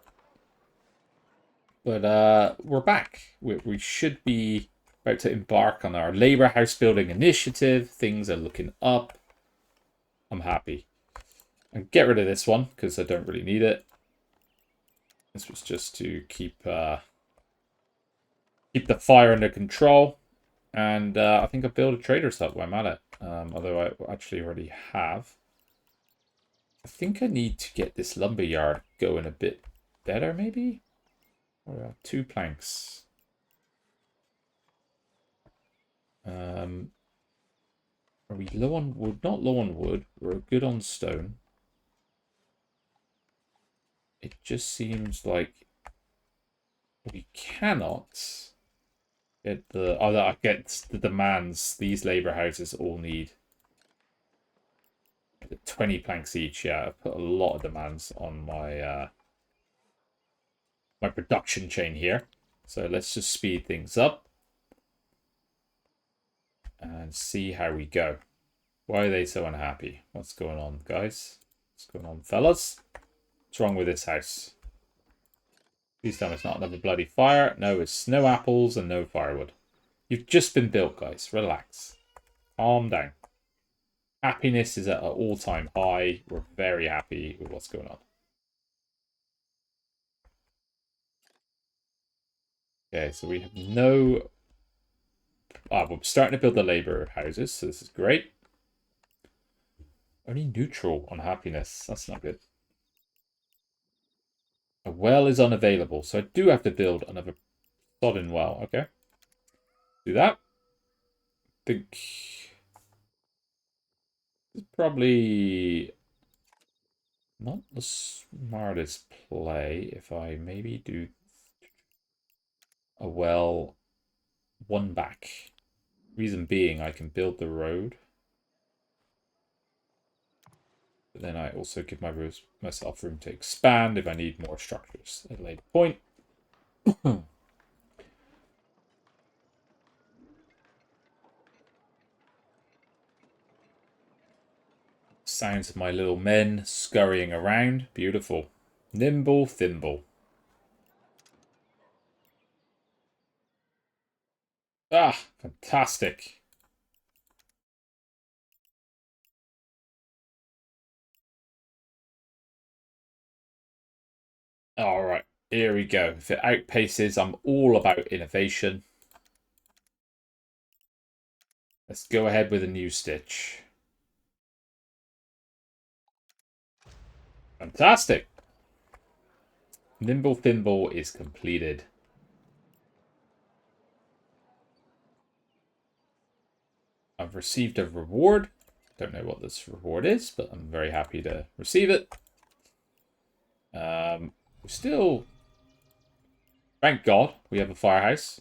But we're back. We should be about to embark on our labor house building initiative. Things are looking up. I'm happy. And get rid of this one because I don't really need it. This was just to keep the fire under control. And I think I'll build a trader's hut while I'm at it. Although I actually already have. I think I need to get this lumber yard going a bit better, maybe? Or 2 planks. Are we low on wood? Not low on wood. We're good on stone. It just seems like we cannot get the... Oh, I get the demands. These labor houses all need 20 planks each. Yeah, I've put a lot of demands on my my production chain here. So let's just speed things up and see how we go. Why are they so unhappy? What's going on, guys? What's going on, fellas? What's wrong with this house? Please tell me it's not another bloody fire. No, it's no apples and no firewood. You've just been built, guys. Relax. Calm down. Happiness is at an all-time high. We're very happy with what's going on. Okay, so we have no... we're starting to build the labor houses, so this is great. Only neutral on happiness. That's not good. A well is unavailable, so I do have to build another Sodden well, okay. Do that. Think it's probably not the smartest play if I maybe do a well one back. Reason being I can build the road. But then I also give myself room to expand if I need more structures at a later point. Sounds of my little men scurrying around. Beautiful. Nimble thimble. Ah, fantastic. All right, here we go. If it outpaces, I'm all about innovation. Let's go ahead with a new stitch. Fantastic. Nimble thimble is completed. I've received a reward. Don't know what this reward is, but I'm very happy to receive it. Still, thank God, we have a firehouse.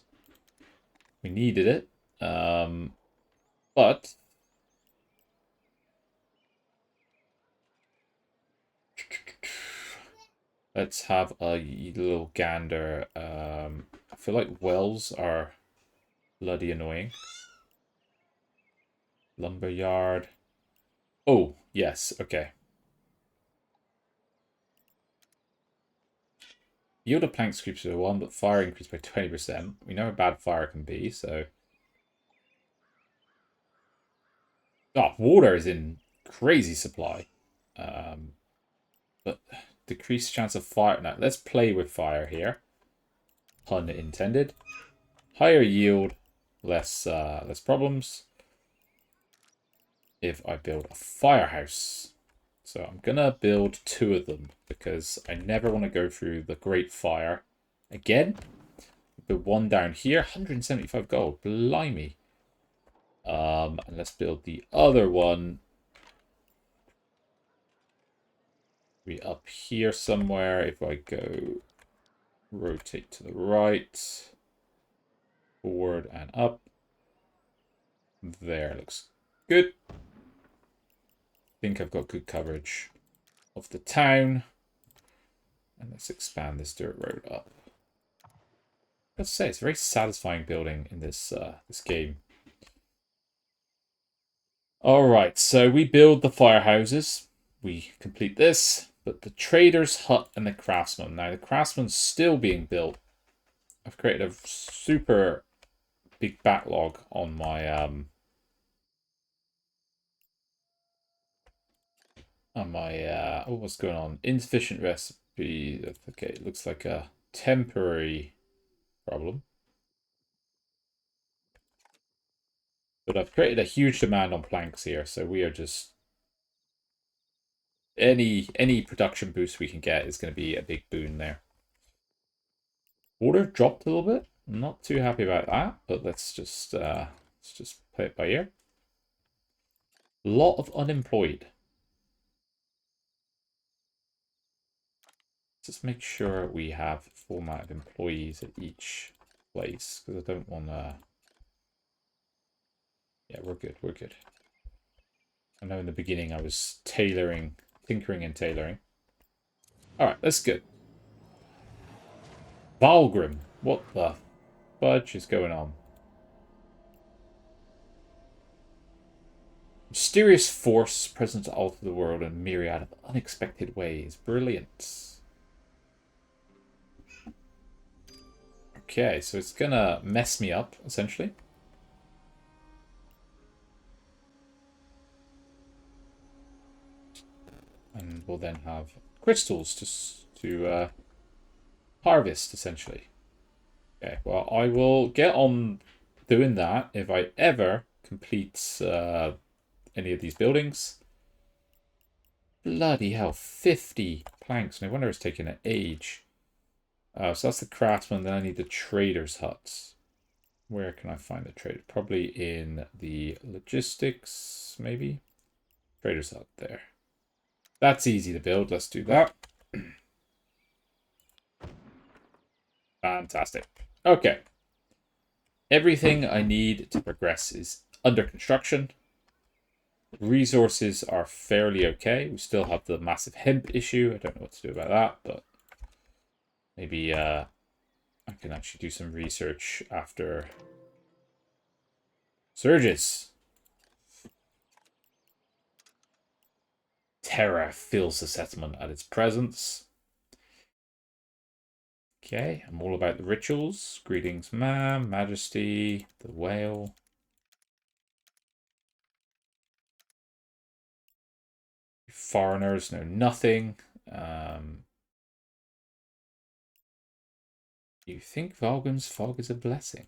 We needed it. But let's have a little gander. I feel like wells are bloody annoying. Lumberyard. Oh, yes, okay. Yield of planks creeps to 1, but fire increased by 20%. We know how bad fire can be, so... Oh, water is in crazy supply. But decreased chance of fire. Now, let's play with fire here. Pun intended. Higher yield, less problems. If I build a firehouse. So I'm gonna build 2 of them because I never want to go through the Great Fire again. Build one down here, 175 gold, blimey. And let's build the other one. Be up here somewhere. If I go rotate to the right, forward and up. There, looks good. I think I've got good coverage of the town. And let's expand this dirt road up. Let's say it's a very satisfying building in this this game. All right, so we build the firehouses. We complete this, but the trader's hut and the craftsman. Now the craftsman's still being built. I've created a super big backlog on my oh, what's going on? Insufficient recipe. Okay, it looks like a temporary problem. But I've created a huge demand on planks here, so we are just any production boost we can get is going to be a big boon there. Water dropped a little bit. I'm not too happy about that, but let's just play it by ear. A lot of unemployed. Just make sure we have a full amount of employees at each place, because I don't want to... Yeah, we're good, we're good. I know in the beginning I was tinkering and tailoring. Alright, that's good. Valgrim, what the fudge is going on? Mysterious force present to alter the world in a myriad of unexpected ways. Brilliant. Okay, so it's gonna mess me up, essentially. And we'll then have crystals to harvest, essentially. Okay, well, I will get on doing that if I ever complete any of these buildings. Bloody hell, 50 planks. No wonder it's taking an age. So that's the craftsman. Then I need the trader's huts. Where can I find the trader? Probably in the logistics, maybe? Trader's hut there. That's easy to build. Let's do that. Fantastic. Okay. Everything I need to progress is under construction. Resources are fairly okay. We still have the massive hemp issue. I don't know what to do about that, but maybe I can actually do some research after surges. Terror fills the settlement at its presence. Okay, I'm all about the rituals. Greetings, ma'am, majesty, the whale. Foreigners know nothing. You think Valgrim's fog is a blessing?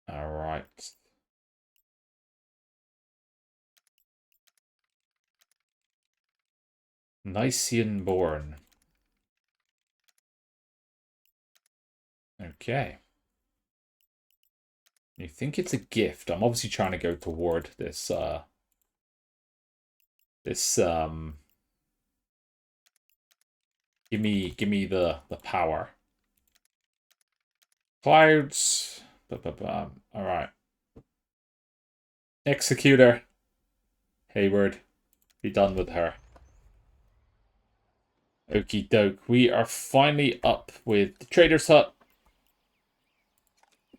All right. Nysian born. Okay. You think it's a gift? I'm obviously trying to go toward this give me the power. Clouds. All right. Executor. Hayward. Be done with her. Okie doke. We are finally up with the trader's hut.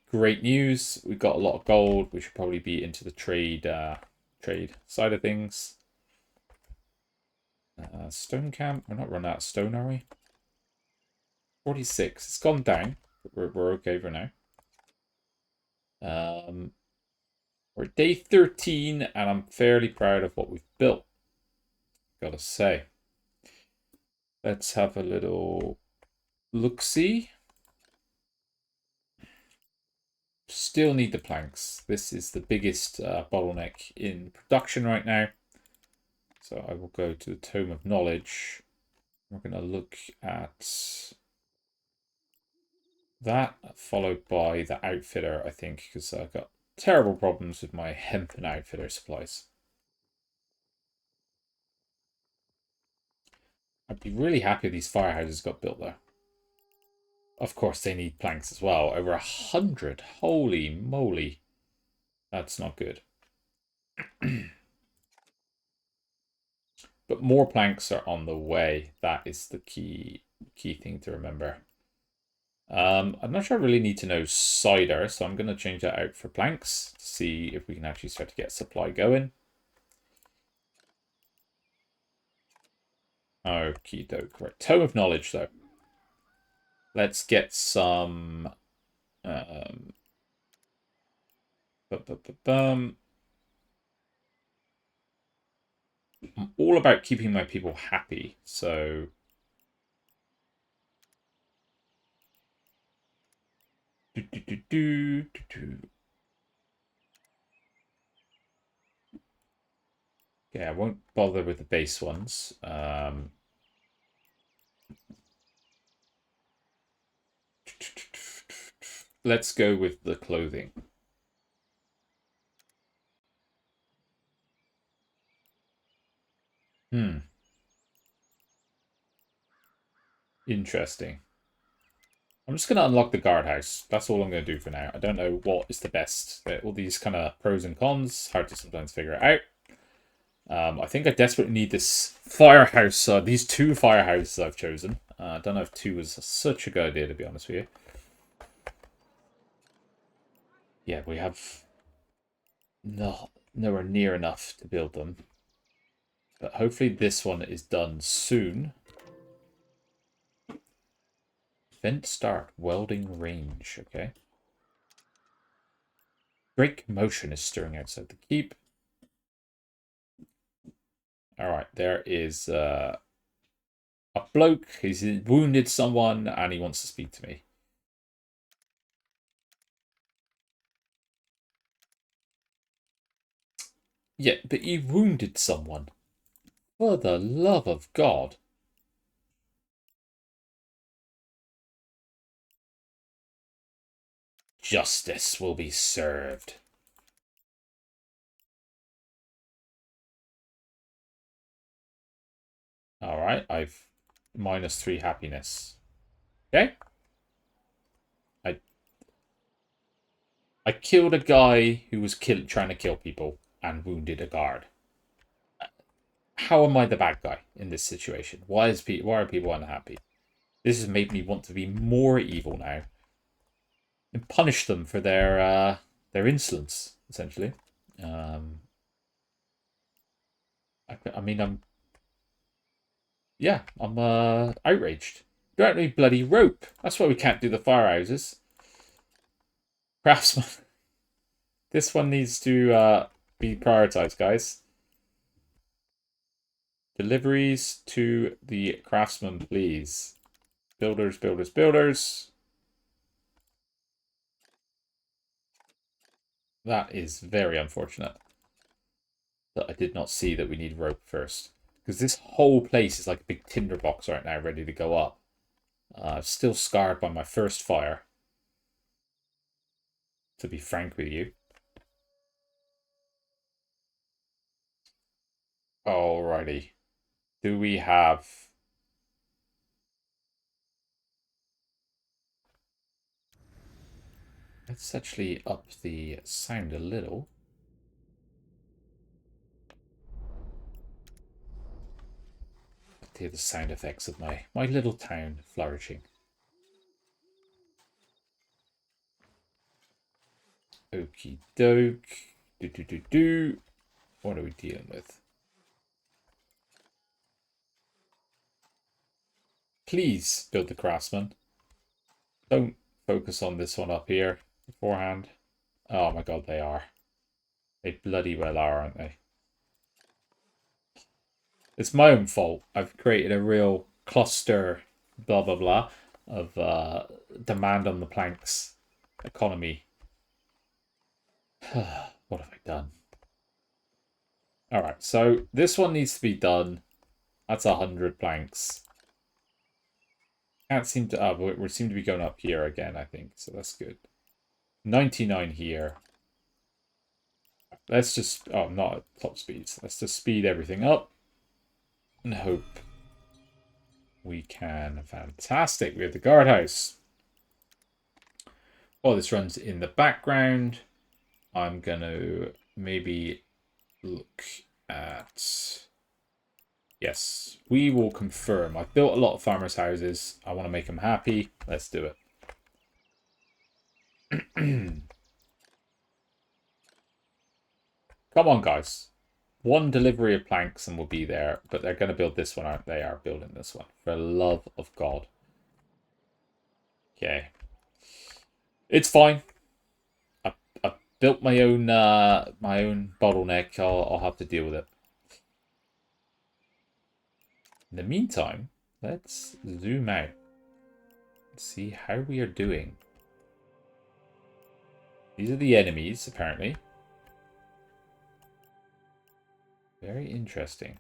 Great news. We've got a lot of gold. We should probably be into the trade side of things. Stone camp. We're not running out of stone, are we? 46. It's gone down. We're okay for now. We're day 13, and I'm fairly proud of what we've built. Gotta say. Let's have a little look-see. Still need the planks. This is the biggest bottleneck in production right now. So I will go to the Tome of Knowledge. We're going to look at that, followed by the Outfitter, I think, because I've got terrible problems with my hemp and Outfitter supplies. I'd be really happy if these firehouses got built, though. Of course, they need planks as well. Over 100. Holy moly. That's not good. But more planks are on the way. That is the key thing to remember. I'm not sure I really need to know cider, so I'm going to change that out for planks to see if we can actually start to get supply going. Okie doke. Right. Tome of Knowledge, though. Let's get some... I'm all about keeping my people happy, so... Yeah, I won't bother with the base ones. Let's go with the clothing. Interesting. I'm just going to unlock the guardhouse. That's all I'm going to do for now. I don't know what is the best. All these kind of pros and cons. Hard to sometimes figure it out. I think I desperately need this firehouse. These two firehouses I've chosen. I don't know if two was such a good idea, to be honest with you. Yeah, we have nowhere near enough to build them. But hopefully this one is done soon. Vent start. Welding range. Okay. Great commotion is stirring outside the keep. Alright, there is a bloke. He's wounded someone and he wants to speak to me. Yeah, but you wounded someone. For the love of God. Justice will be served. Alright, I've -3 happiness. Okay. I killed a guy who was trying to kill people and wounded a guard. How am I the bad guy in this situation? Why are people unhappy? This has made me want to be more evil now and punish them for their insolence, essentially. I mean, I'm outraged. Don't have any bloody rope. That's why we can't do the firehouses. Craftsman. This one needs to be prioritized, guys. Deliveries to the craftsman, please. Builders, builders, builders. That is very unfortunate that I did not see that we need rope first. Because this whole place is like a big tinderbox right now, ready to go up. Still scarred by my first fire, to be frank with you. Alrighty. Do we have... Let's actually up the sound a little. To hear the sound effects of my little town flourishing. Okie doke. Do. What are we dealing with? Please build the craftsman. Don't focus on this one up here beforehand. Oh my god, they are. They bloody well are, aren't they? It's my own fault. I've created a real cluster, blah, blah, blah, of demand on the planks economy. What have I done? Alright, so this one needs to be done. That's 100 planks. Can't seem to... we seem to be going up here again, I think. So that's good. 99 here. Let's just... Oh, not at top speeds. Let's just speed everything up. And hope we can. Fantastic. We have the guardhouse. While this runs in the background, I'm going to maybe look at... Yes, we will confirm. I've built a lot of farmers' houses. I want to make them happy. Let's do it. Come on, guys. One delivery of planks and we'll be there. But they're going to build this one, aren't they? They are building this one. For the love of God. Okay. It's fine. I built my own bottleneck. I'll have to deal with it. In the meantime, let's zoom out. See how we are doing. These are the enemies, apparently. Very interesting.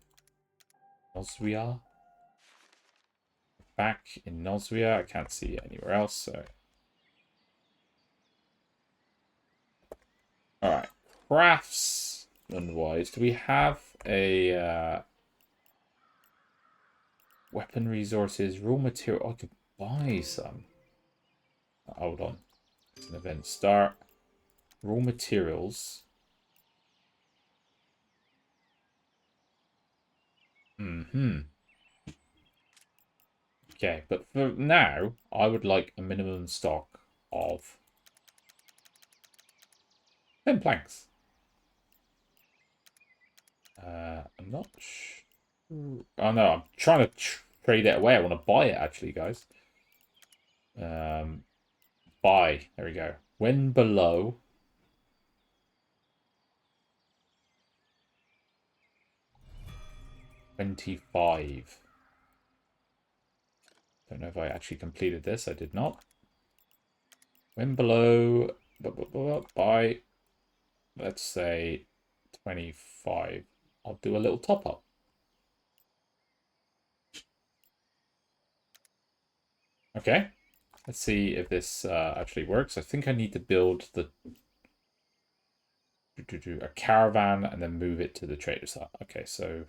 Noswia. Back in Noswia. I can't see anywhere else, so... Alright. Craftsman-wise, do we have a... weapon resources, raw material... I could buy some. Hold on. It's an event start. Raw materials. Okay, but for now, I would like a minimum stock of 10 planks. I'm not sure. Oh no, I'm trying to trade it away. I want to buy it actually, guys. Buy. There we go. When below 25. Don't know if I actually completed this. I did not. When below by, let's say 25. I'll do a little top up. Okay. Let's see if this actually works. I think I need to build a caravan and then move it to the trader's hut. Okay, so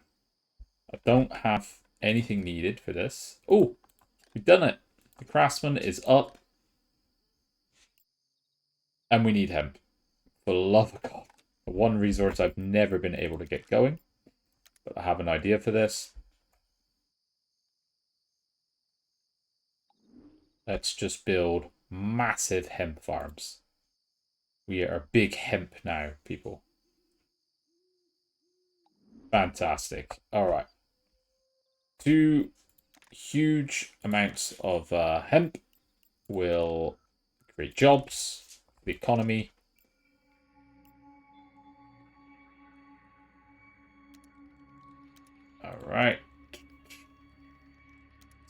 I don't have anything needed for this. Oh, we've done it. The craftsman is up. And we need hemp. For the love of God. The one resource I've never been able to get going. But I have an idea for this. Let's just build massive hemp farms. We are big hemp now, people. Fantastic. All right. 2 huge amounts of hemp will create jobs, the economy. All right.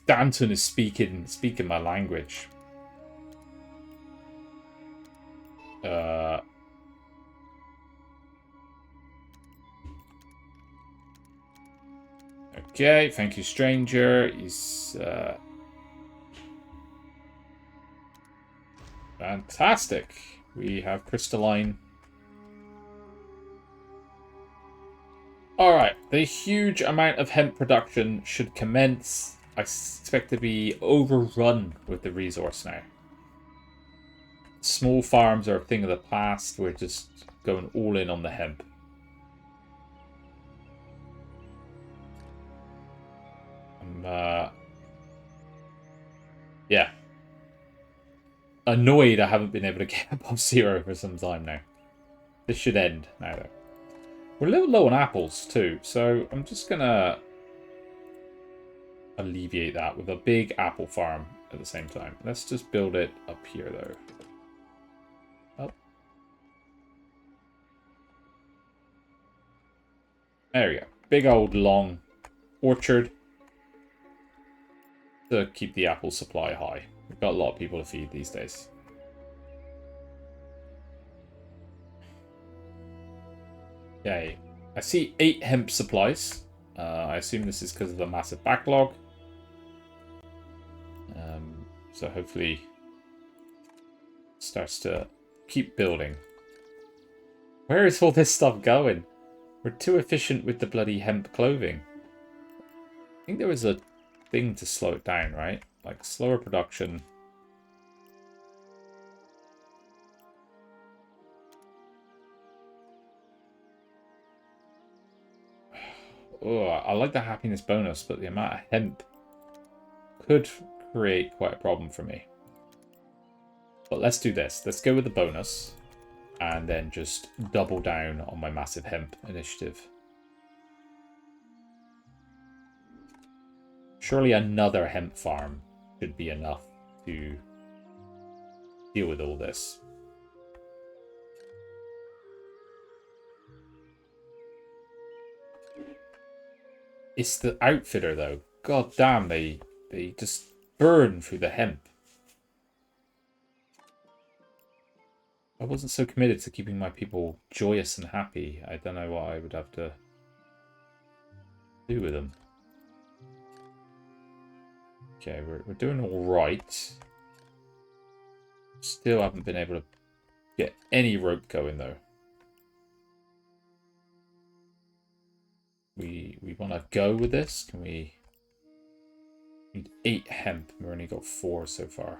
Danton is speaking my language. Okay, thank you, stranger. He's fantastic. We have crystalline. Alright, the huge amount of hemp production should commence. I expect to be overrun with the resource now. Small farms are a thing of the past. We're just going all in on the hemp. Yeah. Annoyed I haven't been able to get above 0 for some time now. This should end now, though. We're a little low on apples, too, so I'm just gonna alleviate that with a big apple farm at the same time. Let's just build it up here, though. Oh. There we go. Big old long orchard to keep the apple supply high. We've got a lot of people to feed these days. Okay. I see 8 hemp supplies. I assume this is because of the massive backlog. So hopefully it starts to keep building. Where is all this stuff going? We're too efficient with the bloody hemp clothing. I think there was a thing to slow it down, right? Like slower production. Oh, I like the happiness bonus, but the amount of hemp could create quite a problem for me. But let's do this. Let's go with the bonus and then just double down on my massive hemp initiative. Surely another hemp farm should be enough to deal with all this. It's the outfitter, though. God damn, they just burn through the hemp. I wasn't so committed to keeping my people joyous and happy. I don't know what I would have to do with them. Okay, we're doing all right. Still haven't been able to get any rope going, though. We want to go with this. Can we? Need 8 hemp. We've only got 4 so far.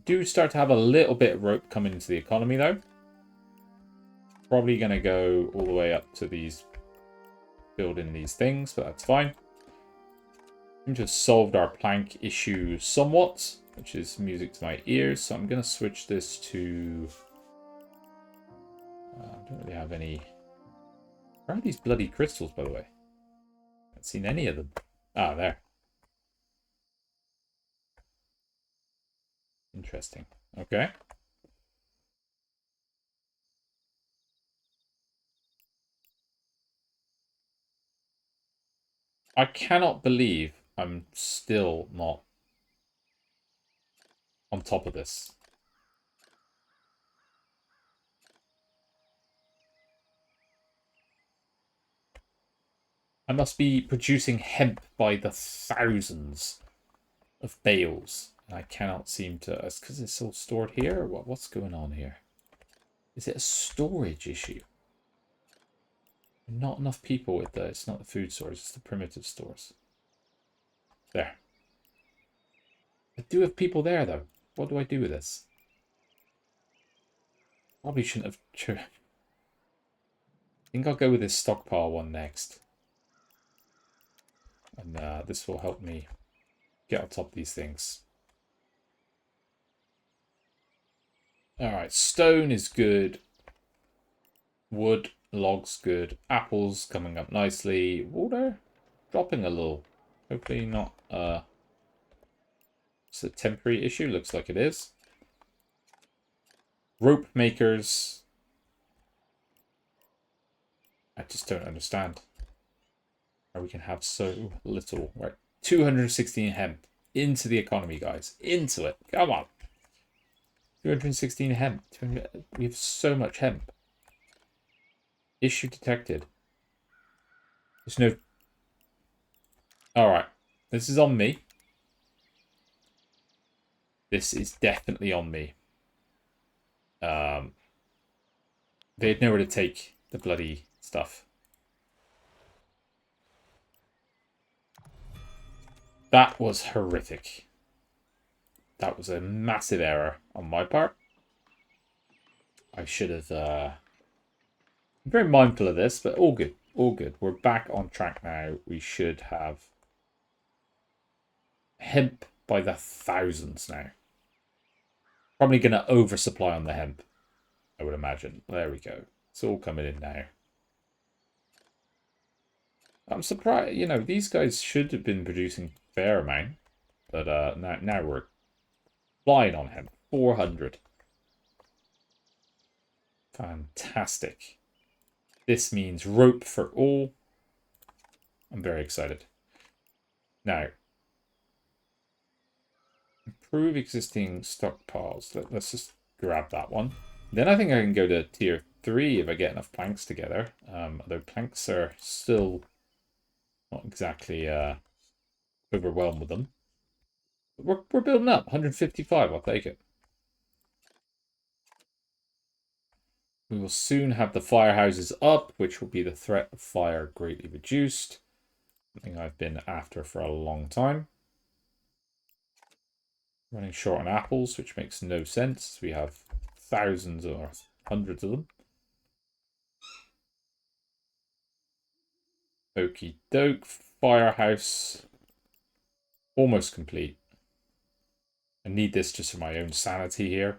Do start to have a little bit of rope coming into the economy, though. Probably going to go all the way up to these, building these things, but that's fine. We just solved our plank issue somewhat, which is music to my ears. So I'm going to switch this to... I don't really have any... Where are these bloody crystals, by the way? I haven't seen any of them. Ah, there. Interesting. Okay. I cannot believe I'm still not on top of this. I must be producing hemp by the thousands of bales. And I cannot seem to... It's because it's all stored here? Or what's going on here? Is it a storage issue? Not enough people with the... It's not the food stores, it's the primitive stores. There. I do have people there, though. What do I do with this? Probably shouldn't have... I think I'll go with this stockpile one next. And this will help me get on top of these things. Alright, stone is good. Wood, logs good. Apples coming up nicely. Water dropping a little. Hopefully not it's a temporary issue. Looks like it is. Rope makers. I just don't understand how we can have so little. Right, 216 hemp. Into the economy, guys. Into it. Come on. 216 hemp. We have so much hemp. Issue detected. There's no... Alright. This is on me. This is definitely on me. They had nowhere to take the bloody stuff. That was horrific. That was a massive error on my part. I should have... I'm very mindful of this, but all good. All good. We're back on track now. We should have hemp by the thousands now. Probably going to oversupply on the hemp, I would imagine. There we go. It's all coming in now. I'm surprised, you know, these guys should have been producing a fair amount. But now we're flying on hemp. 400. Fantastic. This means rope for all. I'm very excited. Now, improve existing stockpiles. Let's just grab that one. Then I think I can go to tier 3 if I get enough planks together. Although planks are still not exactly overwhelmed with them. But we're building up. 155, I'll take it. We will soon have the firehouses up, which will be the threat of fire greatly reduced. Something I've been after for a long time. Running short on apples, which makes no sense. We have thousands or hundreds of them. Okie doke. Firehouse. Almost complete. I need this just for my own sanity here.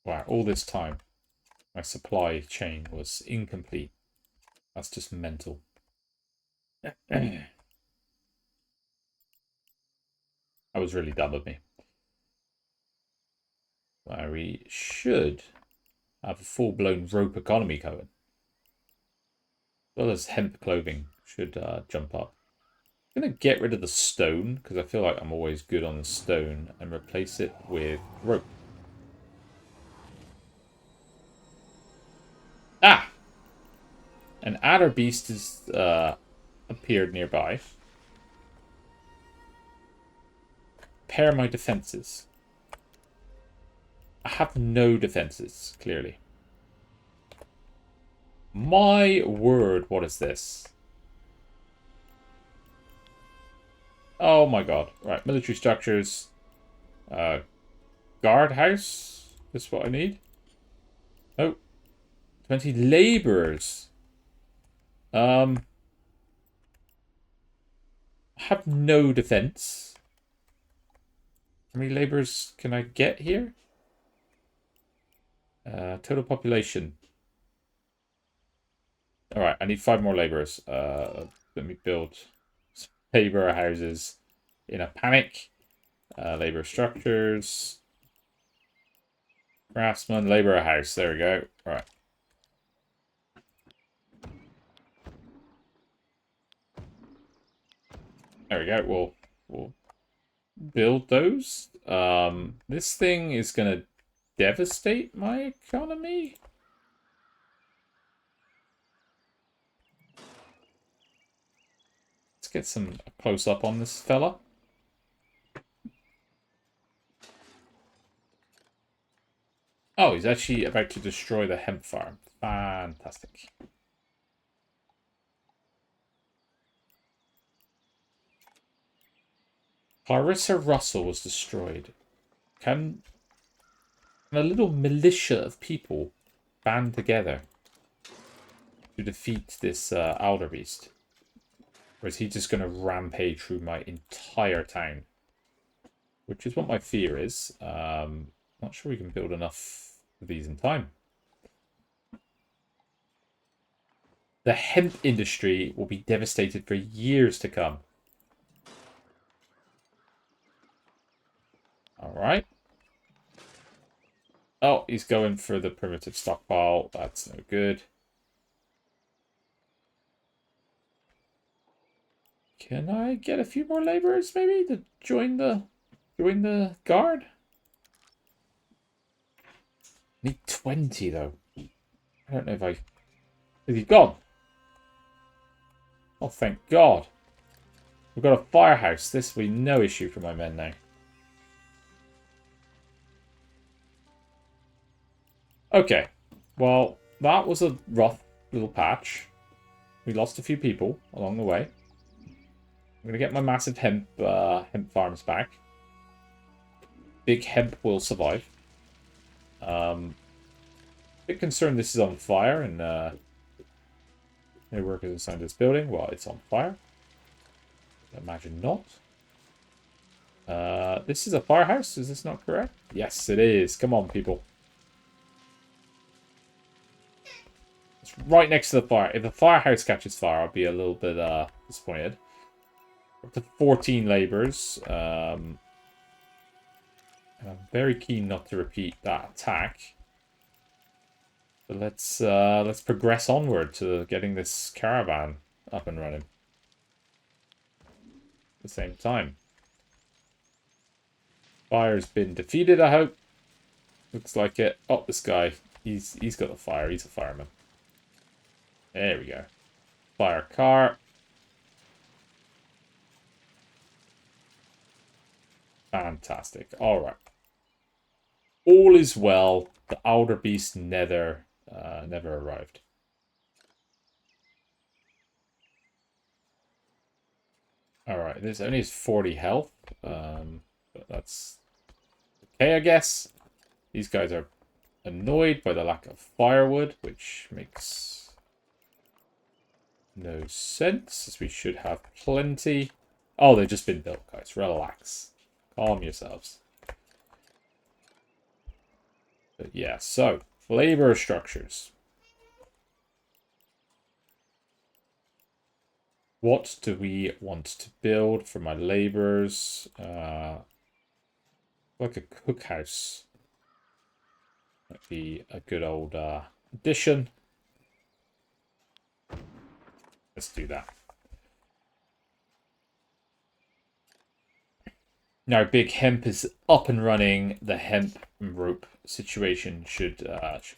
Wow, all this time, my supply chain was incomplete. That's just mental. That was really dumb of me. Well, we should have a full-blown rope economy going. As well as hemp clothing should jump up. I'm going to get rid of the stone, because I feel like I'm always good on the stone, and replace it with rope. Ah! An adder beast has appeared nearby. Pair my defenses. I have no defenses, clearly. My word, what is this? Oh my god. Right, military structures. Guardhouse. This is what I need. Oh. 20 laborers. I have no defense. How many laborers can I get here? Total population. Alright, I need 5 more laborers. Let me build labor houses in a panic. Labor structures. Craftsman, labor house. There we go. Alright. There we go. We'll build those. This thing is going to devastate my economy. get some close up on this fella. Oh, he's actually about to destroy the hemp farm. Fantastic. Clarissa Russell was destroyed. Can a little militia of people band together to defeat this Alder Beast? Or is he just going to rampage through my entire town? Which is what my fear is. Not sure we can build enough of these in time. The hemp industry will be devastated for years to come. Alright. Oh, he's going for the primitive stockpile. That's no good. Can I get a few more laborers, maybe, to join the guard? Need 20, though. I don't know if I... Is he gone? Oh, thank God. We've got a firehouse. This will be no issue for my men now. Okay. Well, that was a rough little patch. We lost a few people along the way. I'm going to get my massive hemp farms back. Big hemp will survive. Bit concerned this is on fire and no workers assigned to this building. Well, it's on fire. Imagine not. This is a firehouse. Is this not correct? Yes, it is. Come on, people. It's right next to the fire. If the firehouse catches fire, I'll be a little bit disappointed. Up to 14 laborers. I'm very keen not to repeat that attack. But let's progress onward to getting this caravan up and running. At the same time. Fire's been defeated, I hope. Looks like it. Oh, this guy. He's got the fire. He's a fireman. There we go. Fire car. Fantastic. Alright. All is well. The Alder Beast never arrived. Alright, this only has 40 health. But that's okay, I guess. These guys are annoyed by the lack of firewood, which makes no sense, as we should have plenty. Oh, they've just been built, guys. Relax. Calm yourselves. But yeah, so, labor structures. What do we want to build for my laborers? Like a cookhouse. Might be a good old addition. Let's do that. Now, big hemp is up and running. The hemp and rope situation should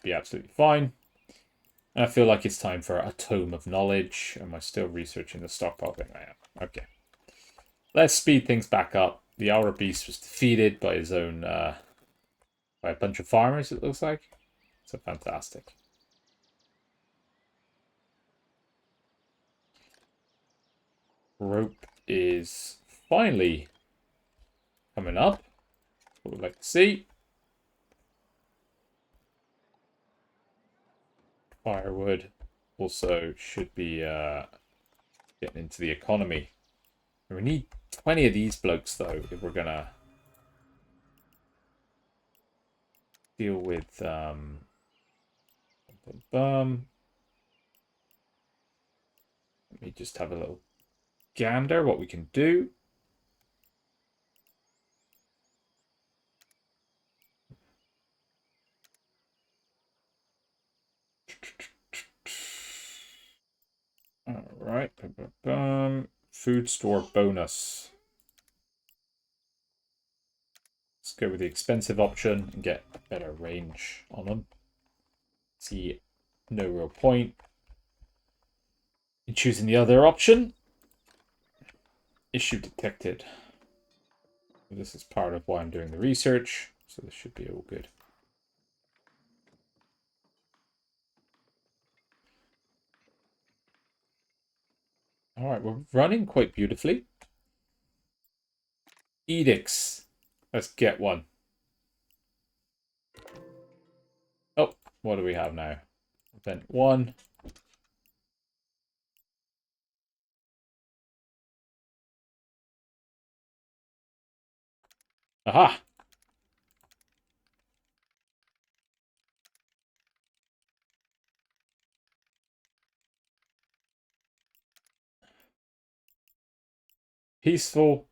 be absolutely fine. And I feel like it's time for a tome of knowledge. Am I still researching the stockpile thing? I am. Okay. Let's speed things back up. The Alder Beast was defeated by his own, by a bunch of farmers, it looks like. So fantastic. Rope is finally coming up. What we'd like to see. Firewood also should be getting into the economy. And we need 20 of these blokes, though, if we're going to deal with... Let me just have a little gander what we can do. Alright. Food store bonus. Let's go with the expensive option and get a better range on them. See, no real point in choosing the other option. Issue detected. This is part of why I'm doing the research, so this should be all good. All right, we're running quite beautifully. Edicts. Let's get one. Oh, what do we have now? Event 1. Aha! Peaceful.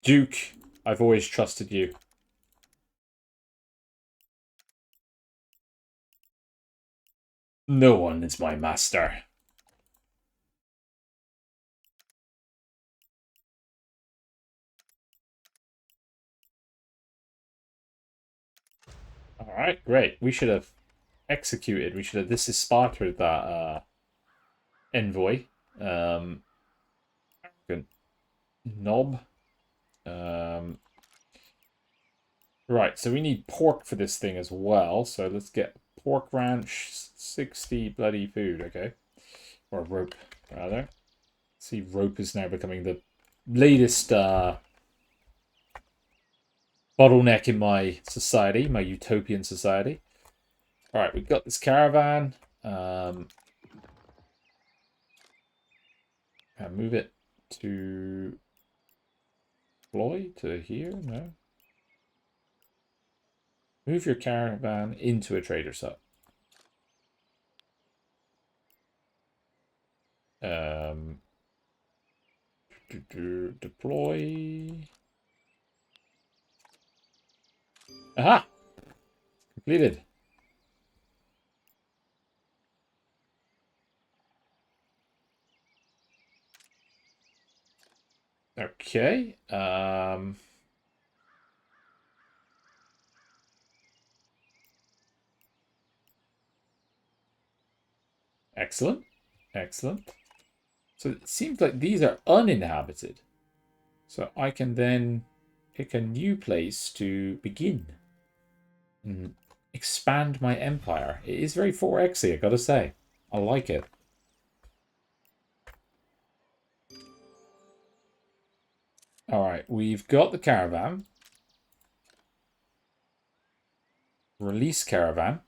Duke, I've always trusted you. No one is my master. Alright, great. We should have executed. We should have... This is Sparta, that envoy. Good. Knob. Right, so we need pork for this thing as well. So let's get pork ranch, 60 bloody food, okay. Or rope, rather. See, rope is now becoming the latest bottleneck in my society, my utopian society. All right, we've got this caravan. Move it to Floyd to here. No. Move your caravan into a trader's hut. Deploy. Aha! Completed. Okay. Excellent. Excellent. So it seems like these are uninhabited. So I can then pick a new place to begin and expand my empire. It is very 4X-y, I gotta say. I like it. Alright, we've got the caravan. Release caravan.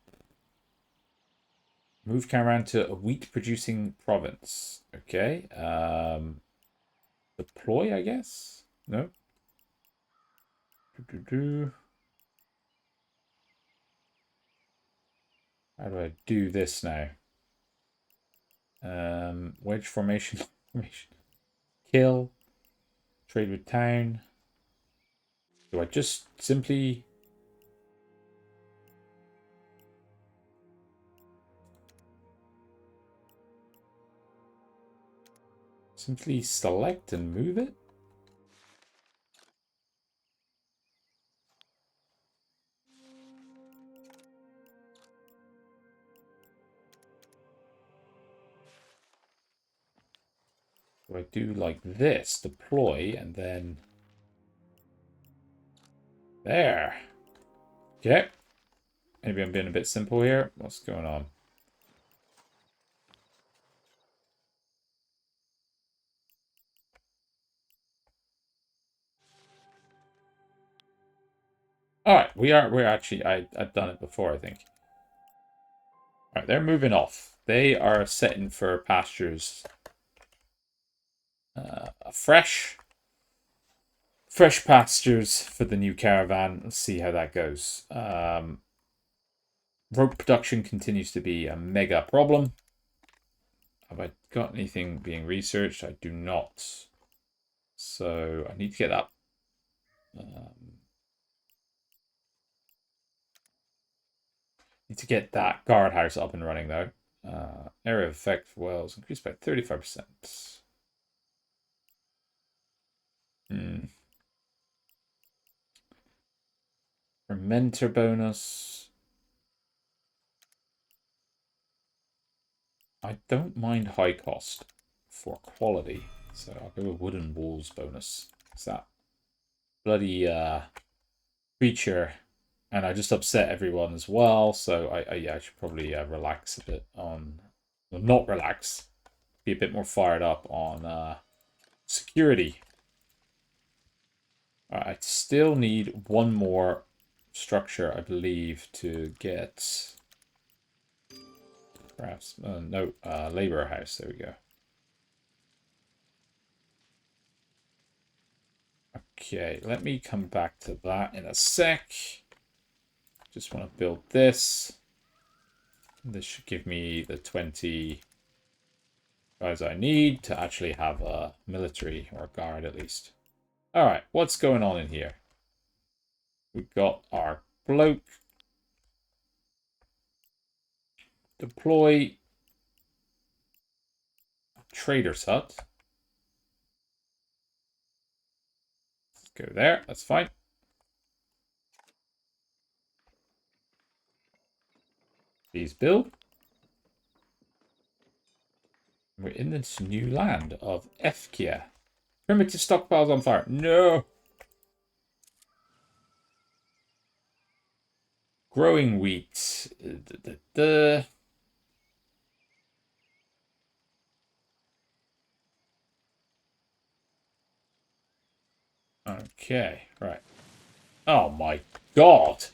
Move caravan to a wheat-producing province. Okay. Deploy, I guess? No. How do I do this now? Wedge formation. Kill. Trade with town. Do I just simply... Simply select and move it? Do I do like this? Deploy and then... There. Okay. Maybe I'm being a bit simple here. What's going on? Alright, we're actually... I've done it before, I think. Alright, they're moving off. They are setting for pastures. Fresh pastures for the new caravan. Let's see how that goes. Rope production continues to be a mega problem. Have I got anything being researched? I do not. So I need to get that. Need to get that guardhouse up and running though. Area of effect for wells increased by 35%. Fermenter bonus. I don't mind high cost. for quality. So I'll go with wooden walls bonus. It's that bloody creature, and I just upset everyone as well. So I should probably relax a bit on, well, not relax, be a bit more fired up on security. I still need one more structure, I believe, to get perhaps no labor house. There we go. Okay, let me come back to that in a sec. Just want to build this. This should give me the 20 guys I need to actually have a military or a guard at least. Alright, what's going on in here? We've got our bloke. Deploy trader's hut. Let's go there, that's fine. Please build. We're in this new land of Efkia. Primitive stockpiles on fire. No! Growing wheat. Okay, right. Oh my god!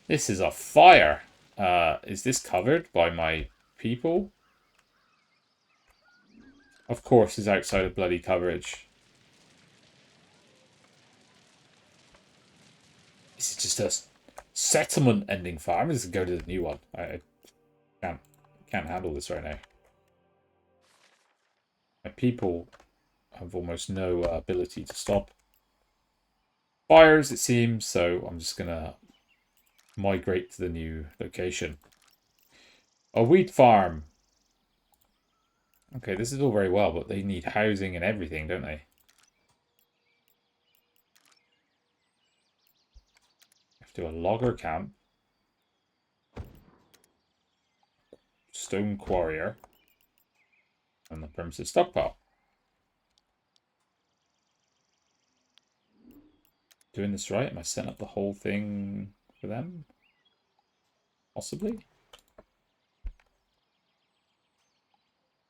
This is a fire. Is this covered by my people? Of course, it's outside of bloody coverage. Is it just a settlement ending fire? I'm just going to go to the new one. I can't handle this right now. My people have almost no ability to stop fires, it seems, so I'm just gonna migrate to the new location. A wheat farm. Okay, this is all very well, but they need housing and everything, don't they? Have to do a logger camp. Stone quarrier. And the primitive stockpile. Doing this right? Am I setting up the whole thing for them? Possibly?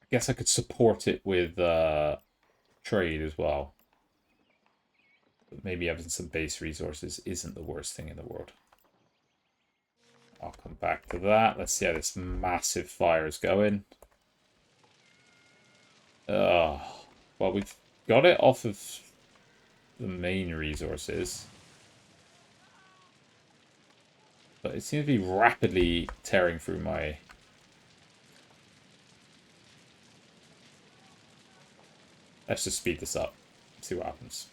I guess I could support it with trade as well. But maybe having some base resources isn't the worst thing in the world. I'll come back to that. Let's see how this massive fire is going. Well, we've got it off of the main resources. But it seems to be rapidly tearing through my... Let's just speed this up. See what happens.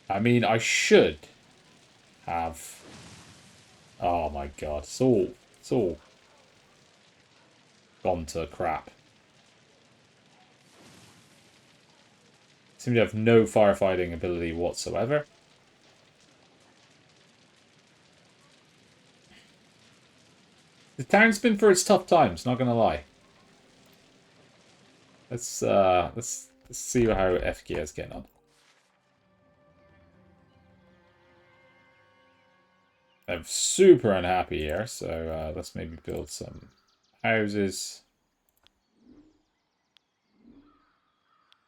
I mean, I should have... Oh my god, it's all gone to crap. Seem to have no firefighting ability whatsoever. The town's been for its tough times, not gonna lie. Let's see how FK is getting on. I'm super unhappy here, so let's maybe build some houses.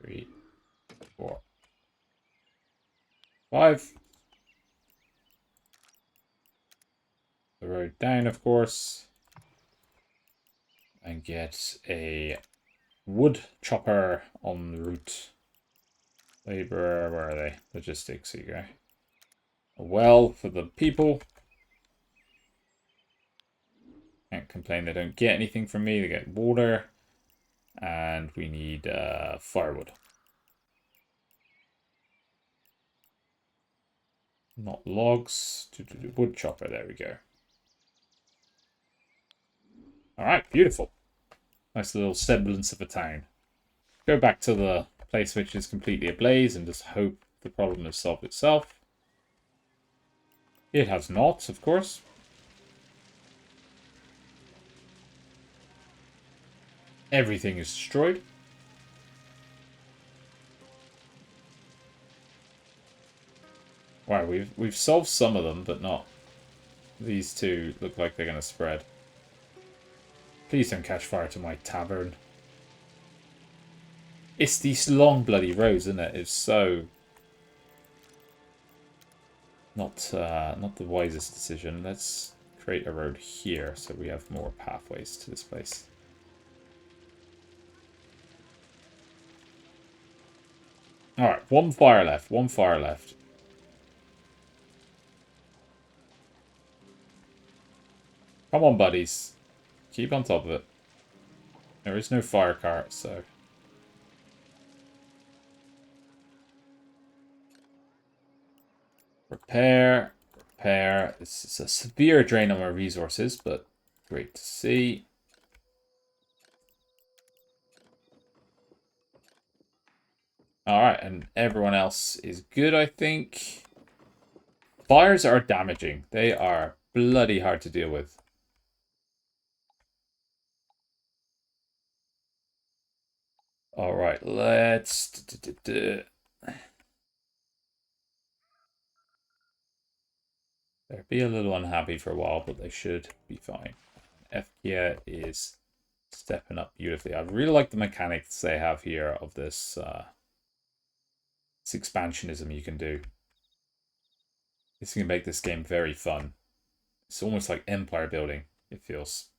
3, 4, 5. The road down, of course. And get a wood chopper en route. Labor, where are they? Logistics, here you go. A well for the people. Can't complain they don't get anything from me. They get water. And we need firewood. Not logs. Wood chopper, there we go. Alright, beautiful. Nice little semblance of a town. Go back to the place which is completely ablaze and just hope the problem has solved itself. It has not, of course. Everything is destroyed. Wow, we've solved some of them, but not these two. Look like they're gonna spread. Please don't catch fire to my tavern. It's these long bloody roads, isn't it? It's so not the wisest decision. Let's create a road here so we have more pathways to this place. Alright, one fire left, one fire left. Come on, buddies. Keep on top of it. There is no fire cart, so... Repair. Repair. This is a severe drain on my resources, but great to see. Alright, and everyone else is good, I think. Fires are damaging. They are bloody hard to deal with. Alright, let's... They'll be a little unhappy for a while, but they should be fine. FKIA is stepping up beautifully. I really like the mechanics they have here of this, this expansionism you can do. This can make this game very fun. It's almost like empire building, it feels.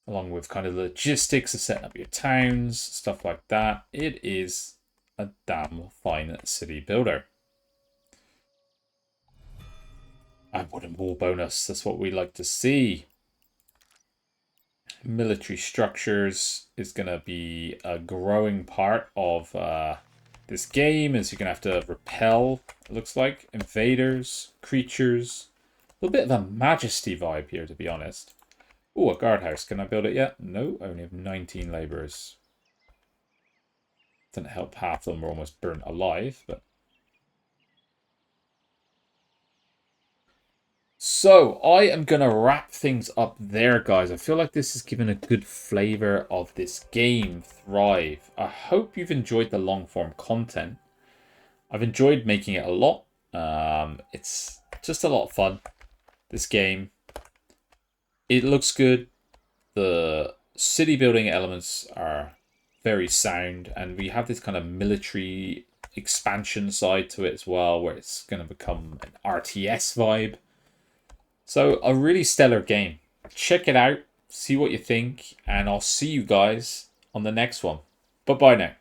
Along with kind of the logistics of setting up your towns, stuff like that. It is a damn fine city builder. And what a more bonus. That's what we like to see. Military structures is going to be a growing part of this game, as you're going to have to repel, it looks like, invaders, creatures. A little bit of a majesty vibe here, to be honest. Oh, a guardhouse. Can I build it yet? No, I only have 19 laborers. Doesn't help, half of them are almost burnt alive, but... So, I am going to wrap things up there, guys. I feel like this has given a good flavor of this game, Thrive. I hope you've enjoyed the long-form content. I've enjoyed making it a lot. It's just a lot of fun, this game. It looks good. The city building elements are very sound, and we have this kind of military expansion side to it as well, where it's going to become an RTS vibe. So a really stellar game. Check it out, see what you think, and I'll see you guys on the next one. Bye-bye now.